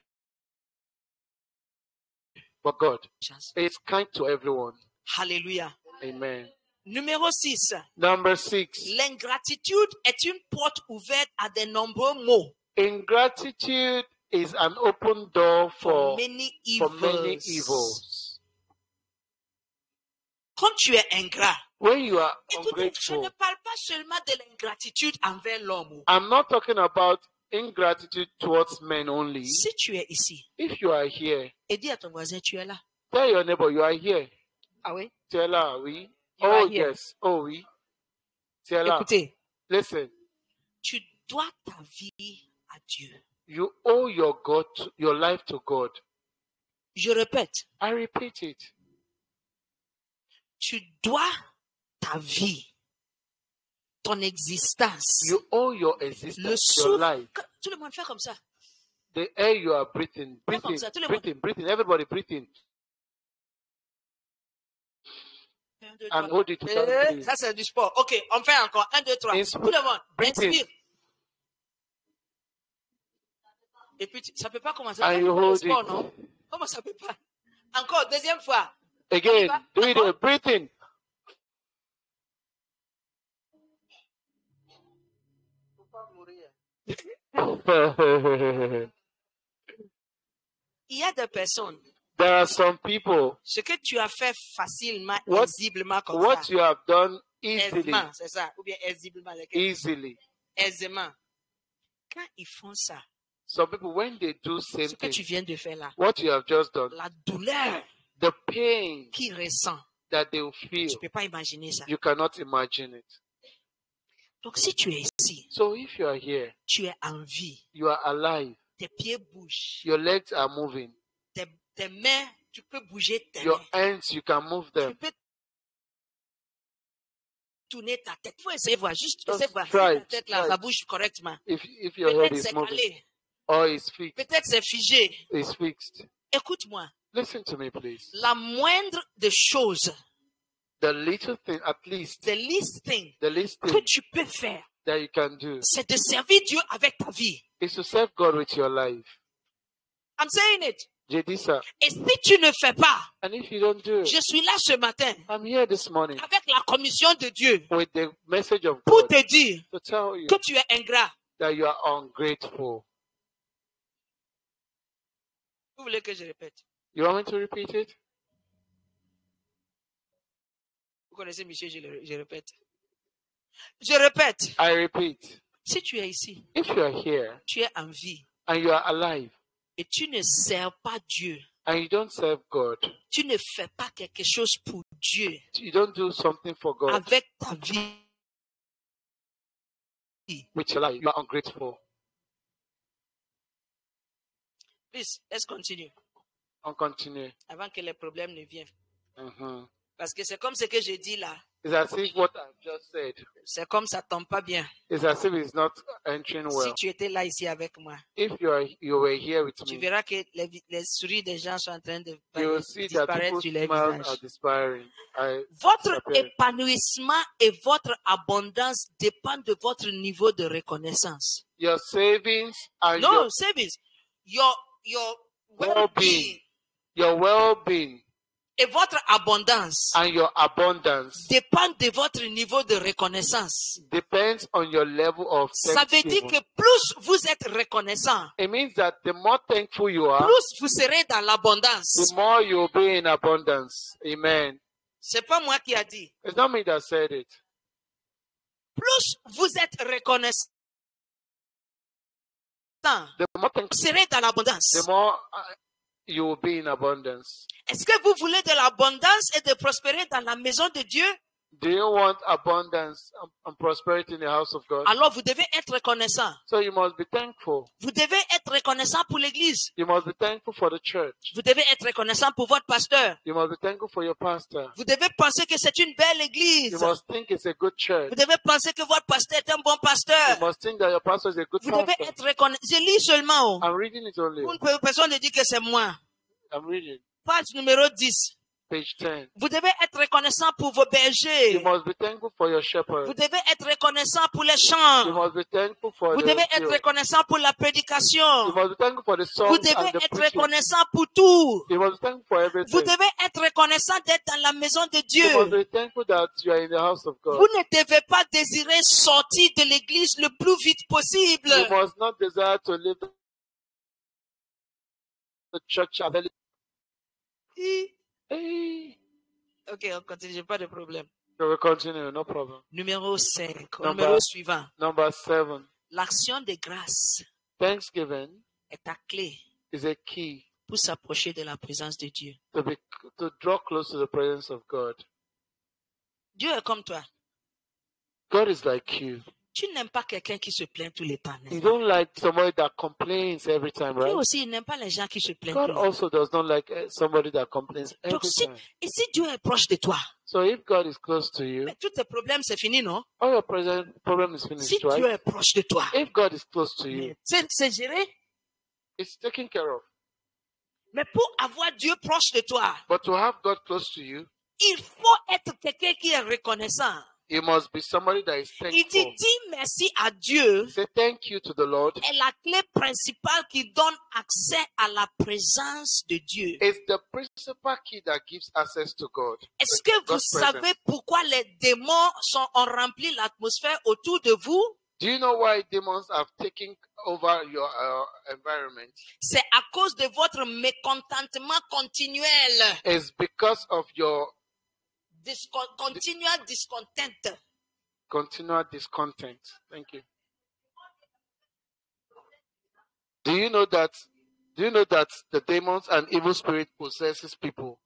But God chance. is kind to everyone. Alléluia. Amen. Numéro 6. Number 6. L'ingratitude est une porte ouverte à de nombreux maux. Ingratitude is an open door For for many many evils. evils. Quand tu es ingrat, When you are écoutez, je ne ungrateful, parle pas seulement de l'ingratitude envers l'homme. I'm not talking about ingratitude towards men only. Si tu es ici, If you are here, et dis à ton voisin, tu es là. tell your neighbor you are here. Ah oui? Tell her, oui. You are Oh, here. yes. Oh, oui. Tell her, Écoutez, listen, tu dois ta vie à Dieu. you owe your life to God. Je répète, I repeat it. tu dois ta vie, ton existence, You owe your le existence, your souffle. life. Tout le monde fait comme ça. The air you are breathing, Fais comme breathing, ça, tout le monde. breathing, breathing. Everybody breathing. 1, 2, And 3. hold it to count 3. Ça, c'est du sport. OK, on fait encore. 1, 2, 3. Inspire. Tout le monde, Breathing. inspire. Et puis, ça ne peut pas commencer. And Ça, you c'est pas le hold sport, it. non? Comment ça peut pas? Encore, deuxième fois. Again, do it. Encore. Breathing. Il y a des personnes, There are some people, ce que tu as fait facilement, What- aisiblement comme what ça. you have done easily, Aisément, c'est ça. Ou bien aisiblement. easily. Aisément. Quand ils font ça, Some people, when they do same ce que tu thing, viens de faire là, what you have just done, la douleur the pain qu'ils ressentent, that they will tu feel, ne peux pas imaginer ça. you cannot imagine it. Donc, si tu es ici, So if you are here, tu es en vie, you are alive, tes pieds bougent, your legs are moving, tes mains, tu peux bouger tes your mains, hands, you can move tu them. peux tourner ta tête. Il faut essayer de voir, juste Just essayer de voir si try ta it, tête là, try ça it. bouge correctement. If your head Peut-être is c'est moving calé, or is fixed, peut-être c'est figé. is fixed. Écoute-moi, Listen to me, please. la moindre des choses, The little thing, at least, the least thing the least que thing tu peux faire, that you can do c'est de servir Dieu avec ta vie. is to serve God with your life. I'm saying it. J'ai dit ça. Et si tu ne fais pas, And if you don't do it, je suis là ce matin I'm here this morning avec la commission de Dieu with the message of pour God te dire to tell you que tu es ingrat. that you are ungrateful. Vous voulez que je répète? You want me to repeat it? Vous connaissez monsieur, je répète. Je répète. I repeat. Si tu es ici, If you are here tu es en vie and you are alive et tu ne sers pas Dieu, and you don't serve God, tu ne fais pas quelque chose pour Dieu you don't do something for God avec ta vie, with your life, you are ungrateful. please, let's continue On continue. avant que les problèmes ne viennent. Mhm. Parce que c'est comme ce que j'ai dit là. It's as if what I've just said, C'est comme ça tombe pas bien. it's as if it's not entering Si well. tu étais là ici avec moi, If you were here with tu me, verras que les souris des gens sont en train de you will see that disparaître people's sur les smiles are visages. disappearing. Votre disappearing. épanouissement et votre abondance dépendent de votre niveau de reconnaissance. Your savings and No, savings. Your well-being your well-being et votre abondance and your abundance dépendent de votre niveau de reconnaissance. depends on your level of Ça veut dire thanksgiving. que plus vous êtes reconnaissant, It means that the more thankful you are, plus vous serez dans l'abondance. the more you will be in abundance. Amen. C'est pas moi qui a dit. It's not me that said it. Plus vous êtes reconnaissant, The more vous serez dans l'abondance. the more you will be in abundance. Est-ce que vous voulez de l'abondance et de prospérer dans la maison de Dieu? Do you want abundance and prosperity in the house of God? Alors vous devez être reconnaissant. So you must be thankful. Vous devez être reconnaissant pour l'église. You must be thankful for the church. Vous devez être reconnaissant pour votre pasteur. You must be thankful for your pastor. Vous devez penser que c'est une belle église. You must think it's a good church. Vous devez penser que votre pasteur est un bon You pasteur. must think that your pastor is a good Vous devez pastor. être reconnaissant. Je lis seulement. I'm reading it only. Personne ne dit que c'est moi. I'm reading. Page numéro 10. Page 10. Vous devez être reconnaissant pour vos You bergers. must be thankful for your Vous shepherd. devez être reconnaissant pour les You chants. must be thankful for Vous the devez être field. reconnaissant pour la You prédication. must be thankful for the Vous songs devez and the être preaching. reconnaissant pour tout. You must be thankful for Vous everything. devez être reconnaissant d'être dans la maison de You must Dieu. be thankful that you are in the house of God. Vous ne devez pas désirer sortir de l'église le plus vite possible. You must not desire to leave the church available. Hey. Ok, on continue, pas de problème. So we continue, no problem. Numéro 5, Number- numéro suivant. Number 7. L'action de grâce Thanksgiving est ta clé is a key pour s'approcher de la présence de Dieu. to draw close to the presence of God. Dieu est comme toi. God is like you. Tu n'aimes pas quelqu'un qui se plaint tous les temps. n'est-ce You pas? don't like somebody that complains every time, Dieu right? aussi, il n'aime pas les gens qui se plaignent God tous les temps. also does not like somebody that complains every Donc, si, time. et si Dieu est proche de toi, So if God is close to you, mais tous tes problèmes, c'est fini, non? all your present problem is Si finished, Dieu right? est proche de toi, If God is close to you, c'est géré. it's taken care of. Mais pour avoir Dieu proche de toi, But to have God close to you, il faut être quelqu'un qui est reconnaissant. you must be somebody that is Il dit, thankful. dis merci à Dieu Say thank you to the Lord. est la clé principale qui donne accès à la présence de Dieu. It's the principal key that gives access to God. Est-ce que vous God's presence. savez pourquoi les démons ont rempli l'atmosphère autour de vous? Do you know why demons have taken over your environment? C'est à cause de votre mécontentement continuel. It's because of your Continual discontent. continual discontent. Thank you. Do you know that the demons and evil spirit possesses people?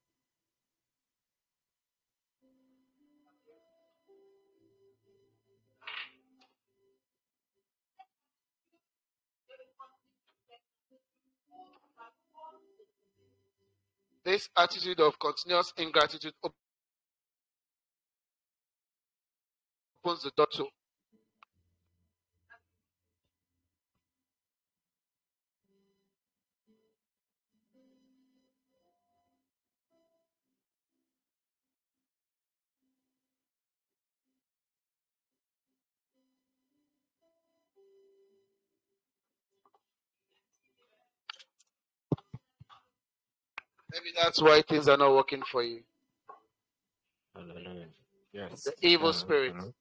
This attitude of continuous ingratitude opens the door to maybe that's why things are not working for you. Hallelujah. Yes. The evil spirit. hello.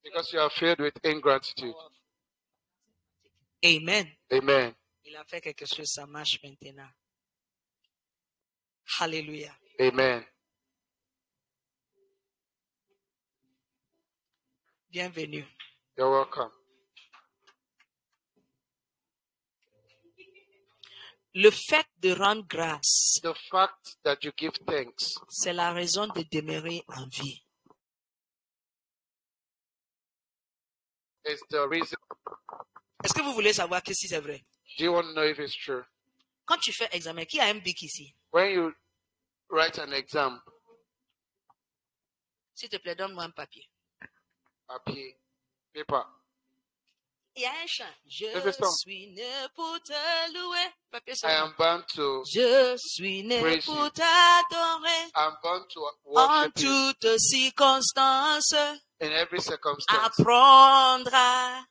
Because you are filled with ingratitude. Amen. Amen. Il a fait quelque chose, ça marche maintenant. Alléluia. Amen. Bienvenue. You're welcome. Le fait de rendre grâce, The fact that you give thanks c'est la raison de demeurer en vie. is the reason. Est-ce que vous voulez savoir que si c'est vrai? Do you want to know if it's true? Quand tu fais examen, qui a un bic ici? When you write an exam, S'il te plaît, donne-moi un papier. paper, Il y a un chant. Je Fais ça. suis né pour te louer. Papier I seulement. am bound to Je suis né Praise pour you. t'adorer I'm bound to en worship you toutes circonstances. in every circumstance. Apprendre à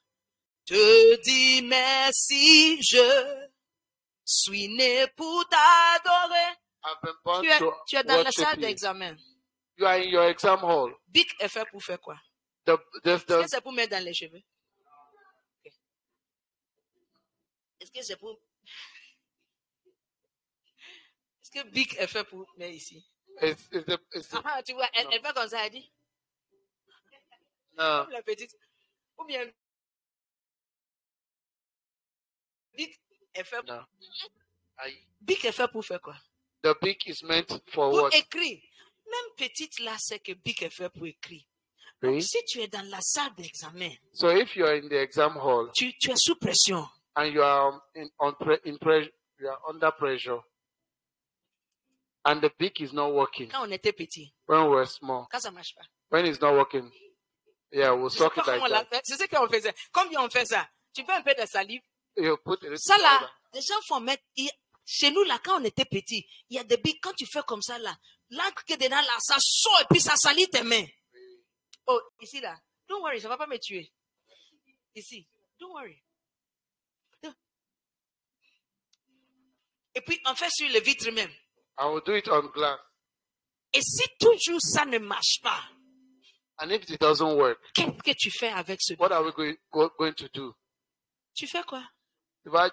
te dire merci. Je suis né pour t'adorer. I've been bound Tu es to dans la worship salle you. d'examen. You are in your exam hall. Bic est fait pour faire quoi? There's Est-ce que the c'est pour mettre dans les cheveux? Ok. Est-ce que c'est pour... Est-ce que Bic est fait pour mettre ici? it's the Ah, tu vois, elle fait comme ça, elle dit. no. Comme la petite. Ou bien... Bic est fait pour... No. Bic est fait pour faire quoi? The beak is meant for Pour what? écrire. Même petite là, c'est que Bic est fait pour écrire. Read. Si tu es dans la salle d'examen, So if you are in the exam hall tu es sous pression. and you are you are under pressure, and the beak is not working Quand on était petit, when we're small, quand ça marche pas. when it's not working, yeah, we'll Je sais suck pas it comment like on l'a that. fait. C'est ce qu'on faisait. Combien on fait ça? Tu fais un peu de salive. You put it Ça là, les gens font mettre. Chez nous là, quand on était petit, il y a des bics. Quand tu fais comme ça là, l'encre qui est dedans là, ça sort et puis ça salit tes mains. Oh, ici là. Don't worry, ça va pas me tuer. Ici. Don't worry. Et puis on fait sur les vitres même. I will do it on glass. Et si toujours ça ne marche pas, And if it doesn't work, qu'est-ce que tu fais avec ce bic? what are we going to do? Tu fais quoi? If I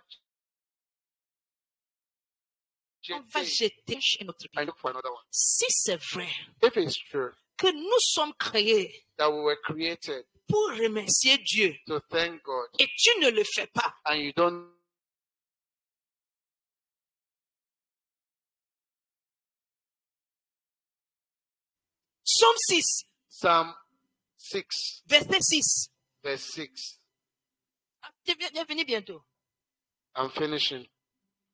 On va jeter chez notre I bic. look for another one. Si c'est vrai If it's true que nous sommes créés that we were created pour remercier Dieu to thank God et tu ne le fais pas, and you don't Psaume 6, Psalm 6 verset 6. verse 6. Tu viens venir bientôt. I'm finishing.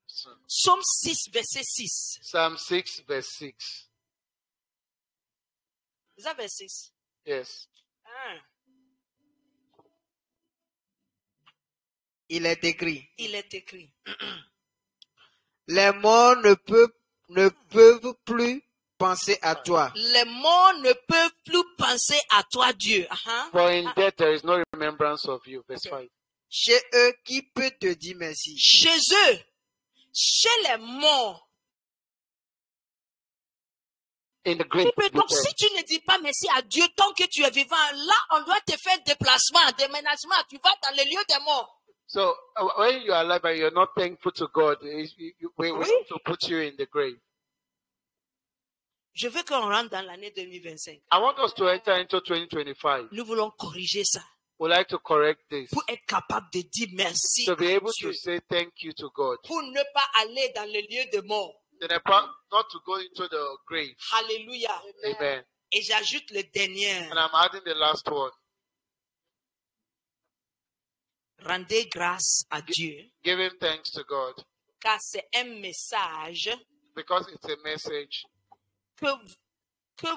So, Psaume 6, verset 6. Psalm 6 verse 6. C'est ça, verset 6. Yes. Ah, Il est écrit. il est écrit. Les morts ne peuvent plus penser à toi. Les morts ne peuvent plus penser à toi, Dieu. For in death there is no remembrance of you. Verse 5. Chez eux, qui peut te dire merci? Chez eux, chez les morts. In the great Donc, si tu ne dis pas merci à Dieu tant que tu es vivant, là, on doit te faire déplacement, déménagement. Tu vas dans les lieux des morts. So when you are alive and you're not thankful to God, we Oui. need to put you in the grave. Je veux qu'on rentre dans l'année 2025. I want us to enter into 2025. Nous voulons corriger ça We'd like to correct this. pour être capable de dire merci To be à able Dieu. to say thank you to God. Pour ne pas aller dans les lieux de mort. Not to go into the grave. Alléluia. Amen. Et j'ajoute le dernier. And I'm adding the last one. Rendez grâce à Dieu, Giving thanks to God. car c'est un message Because it's a message que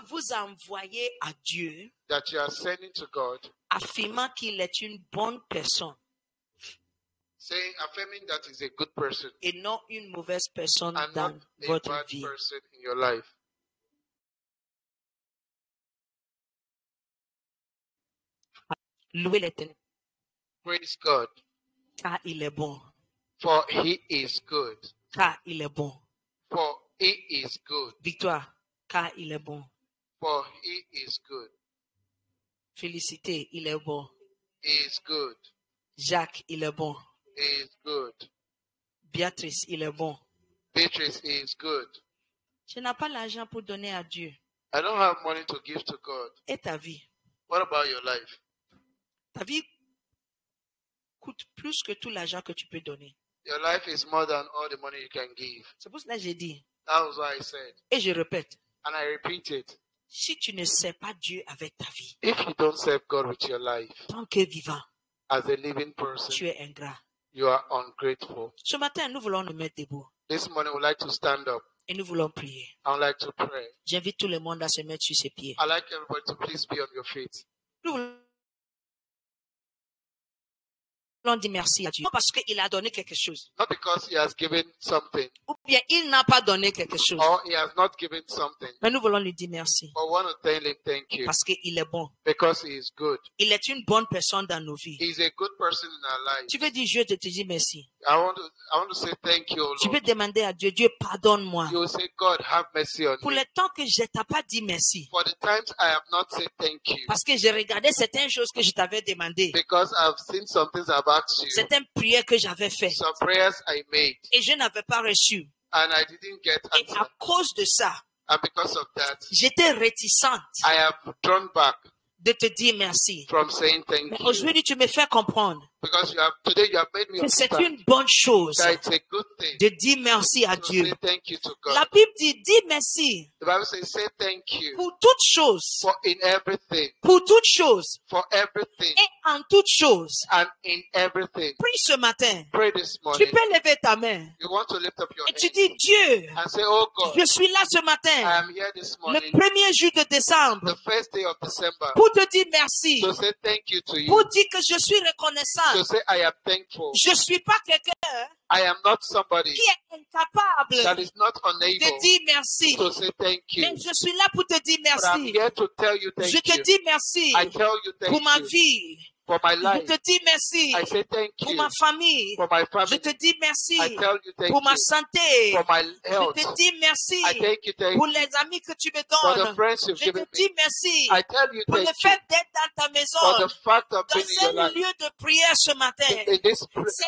vous envoyez à Dieu, that you are sending to God, affirmant qu'il est une bonne personne affirming that he's a good person et non une mauvaise personne and dans not a votre bad vie. person in your life. Louez l'Éternel, Praise God, car il est bon, for he is good. car il est bon. For he is good. Victoire, car il est bon. For he is good. Félicité, il est bon. He is good. Jacques, il est bon. He is good. Béatrice, il est bon. Beatrice is good. Tu n'as pas l'argent pour donner à Dieu. I don't have money to give to God. Et ta vie? What about your life? Ta vie coûte plus que tout l'argent que tu peux donner. Your life is more than all the money you can give. C'est pour cela que j'ai dit, That was what I said. et je répète, And I repeat it. si tu ne sais pas Dieu avec ta vie, If you don't serve God with your life tant que vivant, as a living person, tu es ingrat. you are ungrateful. Ce matin, nous voulons nous mettre debout This morning, we'd like to stand up. et nous voulons prier. I would like to pray. J'invite tout le monde à se mettre sur ses pieds. I'd like everybody to please be on your feet. Nous voulons dire merci à Dieu. Non parce qu'il a donné quelque chose. Not because he has given something Ou bien il n'a pas donné quelque chose. or he has not given something. Mais nous voulons lui dire merci. But we want to tell him thank you Parce qu'il est bon. because he is good. Il est une bonne personne dans nos vies. He's a good person in our lives. Tu veux dire, Dieu te dit merci. I want to say thank you, Tu Lord. peux demander à Dieu, Dieu pardonne-moi. You will say, God, have mercy on Pour me. le temps que je t'ai pas dit merci. For the times I have not said thank you Parce que j'ai regardé certaines choses que je t'avais demandé. because I've seen some things I've asked you, Certaines prières que j'avais faites. some prayers I made, Et je n'avais pas reçu. and I didn't get Et answered. à cause de ça, And because of that, j'étais réticente I have drawn back de te dire merci. from saying thank Mais you. aujourd'hui, tu me fais comprendre Because today you have made me que c'est understand une bonne chose that it's a good thing de dire merci à to Dieu. say thank you to God. La Bible dit, dis merci The Bible says, say thank you pour toutes choses, for in everything, pour toutes choses for everything, et en toutes choses. and in everything. Prie ce matin. Pray this Tu morning. peux lever ta main You want to lift up your et tu hand dis, Dieu, and say, oh God, je suis là ce I matin, am here this le morning, premier jour de décembre, the first day of December, pour te dire merci, to say thank you to you, pour dire que je suis to reconnaissant. say I am thankful. Je ne suis pas quelqu'un I am not somebody qui est incapable that is not de unable dire merci. to say thank you. Mais je suis là pour te dire But I'm merci. here to tell you Je thank te you. dis merci I tell you pour thank ma you vie. for my Je life. te dis merci I say thank pour you ma famille. for my Je family. te dis merci I tell you thank pour ma you santé. for my Je health. te dis merci I thank you pour thank you les amis que tu me for the donnes. friends you've Je te given me. dis merci I tell you pour le thank you fait d'être dans ta for maison, the fact of being in dans your un life. lieu de prière ce matin. In this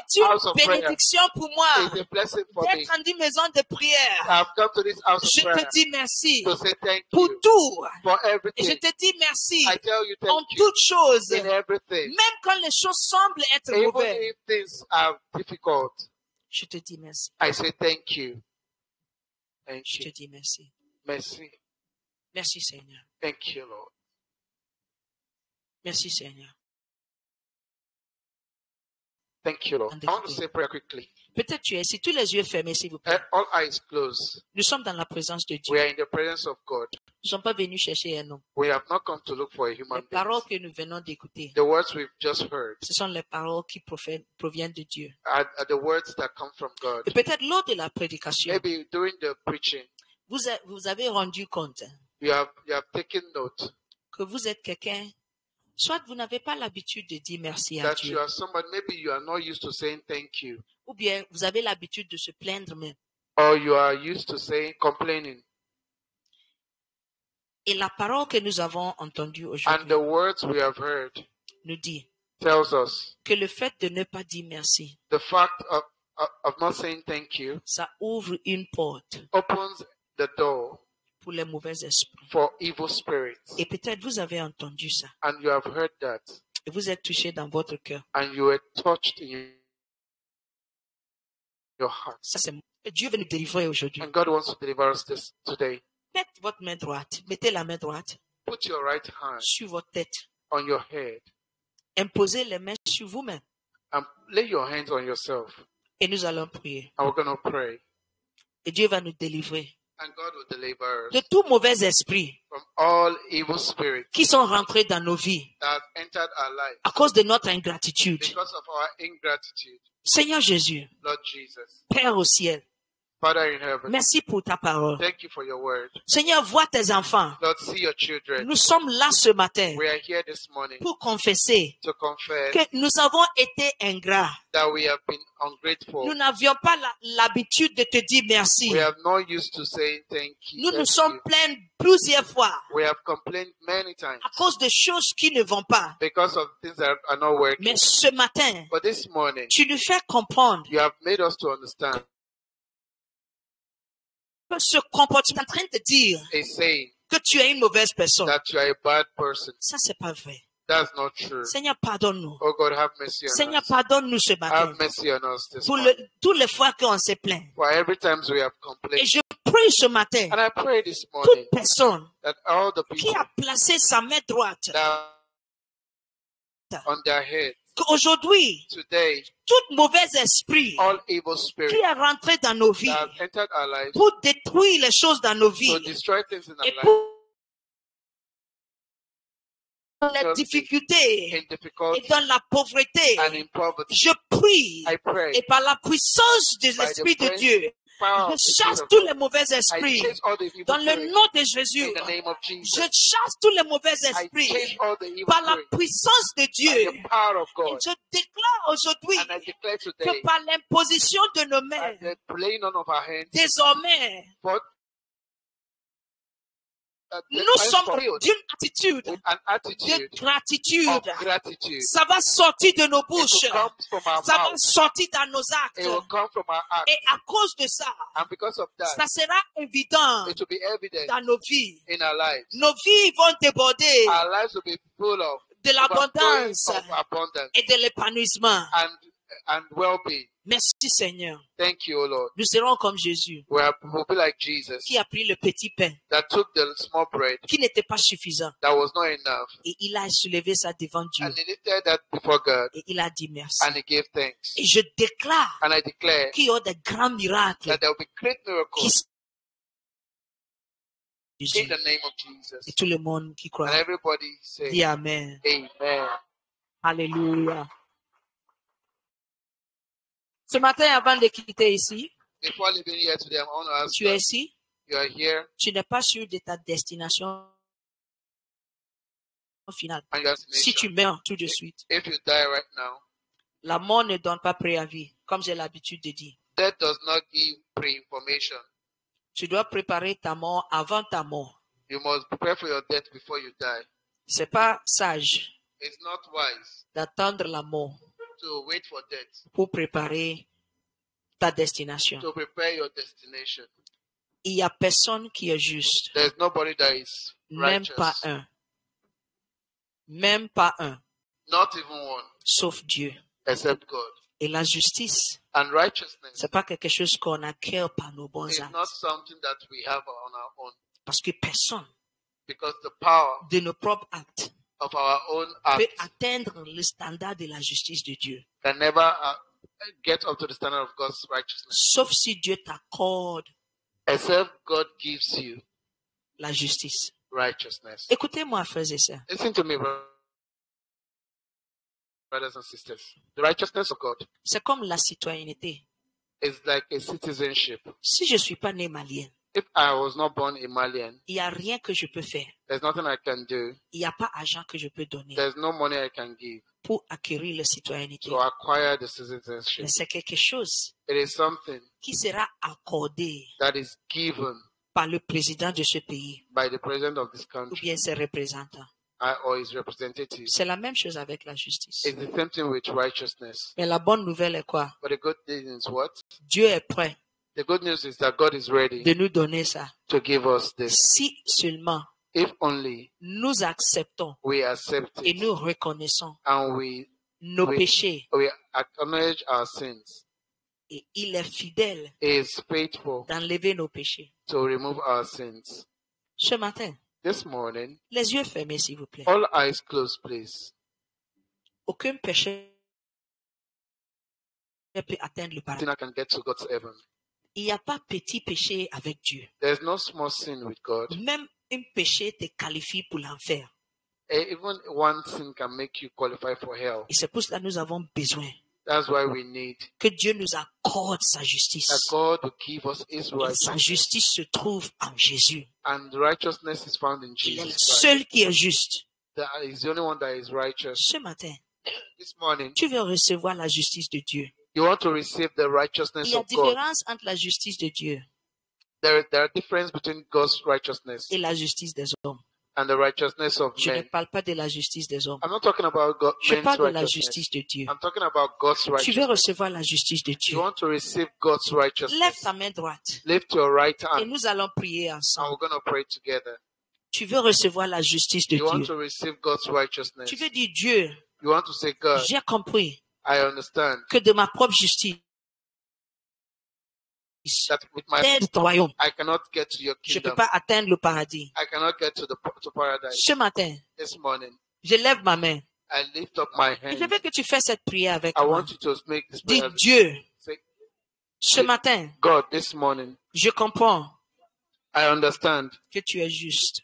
C'est house une of prayer bénédiction pour moi is a blessing for me. d'être en une maison de prière. I've come to this house Je of prayer te dis merci to say thank pour you tout. for Et je everything. te dis merci I tell you en thank you toutes choses. in everything. Même quand les choses semblent être Even mauvaises, if things are difficult, je te dis merci. I say thank you. Thank Je te you. dis merci. Merci. Merci Seigneur. Thank you, Lord. Merci Seigneur. Thank you, Lord. And I want to say prayer quickly. Peut-être tu es ici, tous les yeux fermés s'il vous plaît. All eyes closed. Nous sommes dans la présence de Dieu. We are in the presence of God. Nous ne sommes pas venus chercher un homme. We have not come to look for a Les human being. paroles que nous venons d'écouter, The words we've just heard ce sont les paroles qui proviennent de Dieu. are the words that come from God. Et peut-être lors de la prédication, Maybe during the preaching, vous avez rendu compte you have taken note que vous êtes quelqu'un, soit vous n'avez pas l'habitude de dire merci à that you Dieu, are somebody, maybe you are not used to saying thank you, ou bien vous avez l'habitude de se plaindre même. or you are used to saying, complaining. Et la parole que nous avons entendue And aujourd'hui the words we have heard nous dit tells us que le fait de ne pas dire merci, the fact of not saying thank you ça ouvre une porte opens the door pour les mauvais esprits. for evil spirits. Et peut-être vous avez entendu ça. And you have heard that, Et vous êtes touché dans votre cœur. and you were touched in your heart. Ça, c'est et Dieu veut nous délivrer aujourd'hui. And God wants to deliver us this today. Mettez votre main droite. Mettez la main droite Put your right hand sur votre tête. on your head Imposez les mains sur vous-même. and lay your hands on yourself. Et nous allons prier. And we're going to pray. Et Dieu va nous délivrer And God will deliver de us tout mauvais esprit from all evil spirits qui sont rentrés dans nos vies that have entered our life à cause de notre ingratitude. because of our ingratitude. Seigneur Jésus, Lord Jesus, Père au ciel, Father in heaven, merci pour ta parole. thank you for your word. Seigneur, vois tes enfants. Lord, see your children. Nous sommes là ce matin We are here this morning pour confesser to confess que nous avons été ingrats. that we have been ungrateful. Nous n'avions pas l'habitude de te dire merci. We have not used to saying thank you. Nous nous Thank sommes you. plaints plusieurs fois We have complained many times à cause de choses qui ne vont pas. because of things that are not working. Mais ce matin, But this morning, tu nous fais comprendre you have made us to understand que ce comportement est en train de dire a saying que tu es une mauvaise personne. that you are a bad person. Ça, c'est pas vrai. That's not true. Seigneur, pardonne-nous. Oh God, have mercy on Seigneur, us. pardonne-nous ce matin. Have mercy on us this Pour morning. toutes les fois qu'on s'est plaint. For every time we have Et complained. je prie ce matin, And I pray this morning toute personne that all the qui people a placé sa main droite, that on their head qu'aujourd'hui, today, tout mauvais esprit all evil spirits qui est rentré dans nos vies that have entered our lives pour détruire les choses dans nos to vies destroy things in our et lives, pour les difficultés in et difficulty dans la pauvreté, and in poverty, je prie I pray et par la puissance de by l'Esprit the de praise, Dieu, power je of the chasse Spirit of tous God. les mauvais I esprits chase all the evil dans le spirits nom de Jésus. in the name of Je Jesus. chasse tous les mauvais I esprits chase all the evil par la spirits puissance de by Dieu. the power of Et God. je déclare aujourd'hui And I declare que today par l'imposition de nos that mains, the laying on of our hands, désormais, but nous sommes filled d'une attitude with an de attitude gratitude. of gratitude. Ça va sortir de nos It bouches. will come from our Ça va mouth. sortir dans nos It actes. will come from our acts. Et à cause de ça, And because of ça that, sera évident it will be evident dans nos vies. in our lives. Nos vies vont déborder Our lives will be full of de overflowing l'abondance of abundance et de l'épanouissement. and well-being. Merci Seigneur. Thank you, O Lord. Nous serons comme Jésus We'll be like Jesus qui a pris le petit pain that took the small bread qui n'était pas suffisant that was not enough et il a soulevé ça devant Dieu and he lifted that before God et il a dit merci. and he gave thanks. Et je déclare And I declare qu'il y aura des grands miracles that there will be great qui miracles sont in Jésus. the name of Jesus. Et tout le monde qui And croit everybody say, dit Amen. Amen. Alléluia. Ce matin, avant de quitter ici, Before leaving here today, I want to ask tu es you, ici, you are here tu n'es pas sûr de ta destination finale. and your Si destination. tu meurs tout de suite, If you die right now, la mort ne donne pas préavis, comme j'ai l'habitude de dire. death does not give pre-information. Tu dois préparer ta mort avant ta mort. You must prepare for your death before you die. C'est pas sage It's not wise d'attendre la mort to wait for death, pour préparer ta destination. to prepare your destination. Il y a personne qui est juste, There's nobody that is même righteous, pas un. Même pas un, not even one, sauf Dieu. except God. Et la justice, And righteousness c'est pas quelque chose qu'on acquiert par nos bons is actes. not something that we have on our own, Parce que personne because the power de nos propres actes of our own peut acts atteindre le standard de la justice de Dieu. can never get up to the standard of God's righteousness, Sauf si Dieu t'accorde except God gives you la justice. righteousness. Écoutez-moi, frères et sœurs. Listen to me, brothers and sisters. The righteousness of God C'est comme la citoyenneté. is like a citizenship. Si je ne suis pas né malien, If I was not born a Malian, il n'y a rien que je peux faire. there's nothing I can do. Il n'y a pas d'argent que je peux donner There's no money I can give pour acquérir la citoyenneté. to acquire the citizenship. Mais c'est quelque chose It is something qui sera accordé that is given par le président de ce pays by the president of this ou country bien ses représentants. or his representatives. C'est la même chose avec la justice. It's the same thing with righteousness. Mais la bonne nouvelle est quoi? But the good thing is what? Dieu est prêt The good news is that God is ready de nous donner ça. to give us this. Si seulement If only nous acceptons we accept et it nous reconnaissons and we nos Oui. péchés acknowledge our sins. et il est fidèle He is faithful d'enlever nos péchés. to remove our sins. Ce matin, This morning, les yeux fermés s'il vous plaît. all eyes closed, please. Aucun péché ne peut atteindre le paradis. Sinner can get to God's heaven. Il n'y a pas petit péché avec Dieu. There's no small sin with God. Même un péché te qualifie pour l'enfer. Even one sin can make you qualify for hell. Et c'est pour cela que nous avons besoin That's why we need que Dieu nous accorde sa justice. that God will give us His Et sa righteousness. justice se trouve en Jésus. And righteousness is found in Il est le Jesus Christ. seul qui est juste. That is the only one that is righteous. Ce matin, This morning, tu veux recevoir la justice de Dieu. you want to receive the Il righteousness y a of God. différence entre la justice de Dieu There are difference between God's righteousness et la justice des hommes. and the righteousness of Je ne men. parle pas de la justice des hommes. I'm not talking about Je men's parle de la righteousness. justice de Dieu. I'm talking about God's Tu veux righteousness. recevoir la justice de You Dieu. want to receive God's Lève righteousness. ta main droite Lift your right et hand nous allons prier and ensemble. we're going to pray together. Tu veux recevoir la justice de You want Dieu. to receive God's righteousness. Tu veux dire, Dieu, You want to say, God, j'ai compris I understand que de ma propre justice, that with my d'aide ton royaume, I cannot get to your je ne peux kingdom. pas atteindre le paradis. I cannot get to paradise. Ce matin, This morning, je lève ma main I lift up my et je hand. veux que tu fasses cette prière avec I moi. want you to make this Dis, prayer. Dieu, Say, ce matin, God, this morning, je comprends I understand que tu es juste,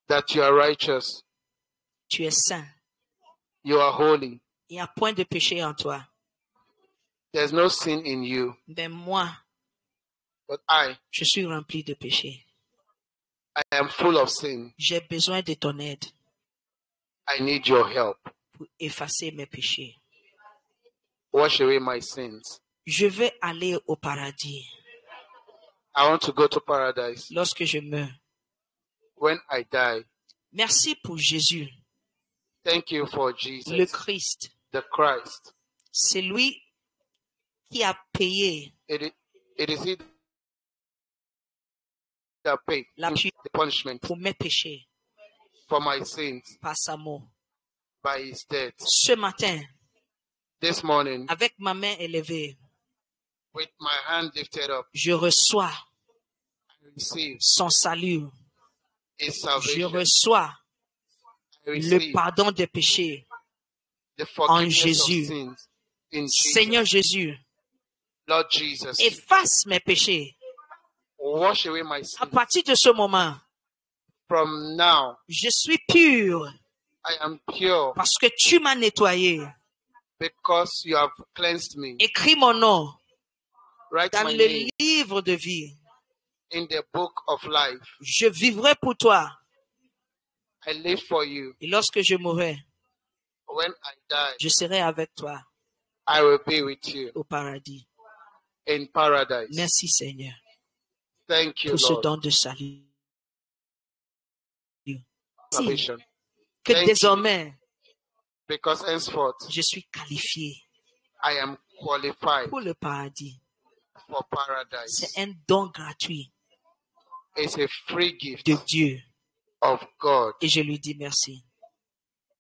that you are righteous. tu es saint. You are holy. Il n'y a point de péché en toi. There's no sin in you. Mais moi, But I je suis rempli de péché. am full of sin. J'ai besoin de ton aide I need your help. pour effacer mes péchés. Wash away my sins. Je veux aller au paradis I want to go to paradise lorsque je meurs. when I die. Merci pour Jésus, Thank you for le Jesus, Christ. the Christ. C'est lui qui a payé It is He that paid La pu- the punishment pour mes péchés for my sins par sa mort. by His death. Ce matin, This morning, avec ma main élevée, with my hand lifted up, je reçois I receive son salut. His Je salvation. reçois I le receive pardon des péchés. the forgiveness Jésus. of sins in Jesus. Seigneur Jésus, Lord Jesus, efface mes péchés. wash away my À sins. partir de ce moment, From now, je suis pur I am pure parce que tu m'as nettoyé. because you have cleansed me. Écris mon nom Write dans my le name livre de vie. in the book of life. Je vivrai pour toi. I live for you. Et lorsque je mourrai, When I die, je serai avec toi I will be with you au paradis. in paradise. Merci Seigneur Thank you, pour ce Lord. don de salut. Salvation. Que Thank you. désormais, Because henceforth, je suis qualifié I am qualified pour le paradis. for paradise. C'est un don gratuit It's a free gift de Dieu. of God. Et je lui dis merci.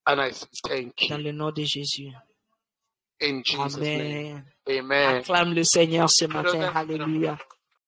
And I say thank Dans you. le nom de Jésus. In Jesus' name. Amen. Amen. Acclame le Seigneur ce matin. Alléluia.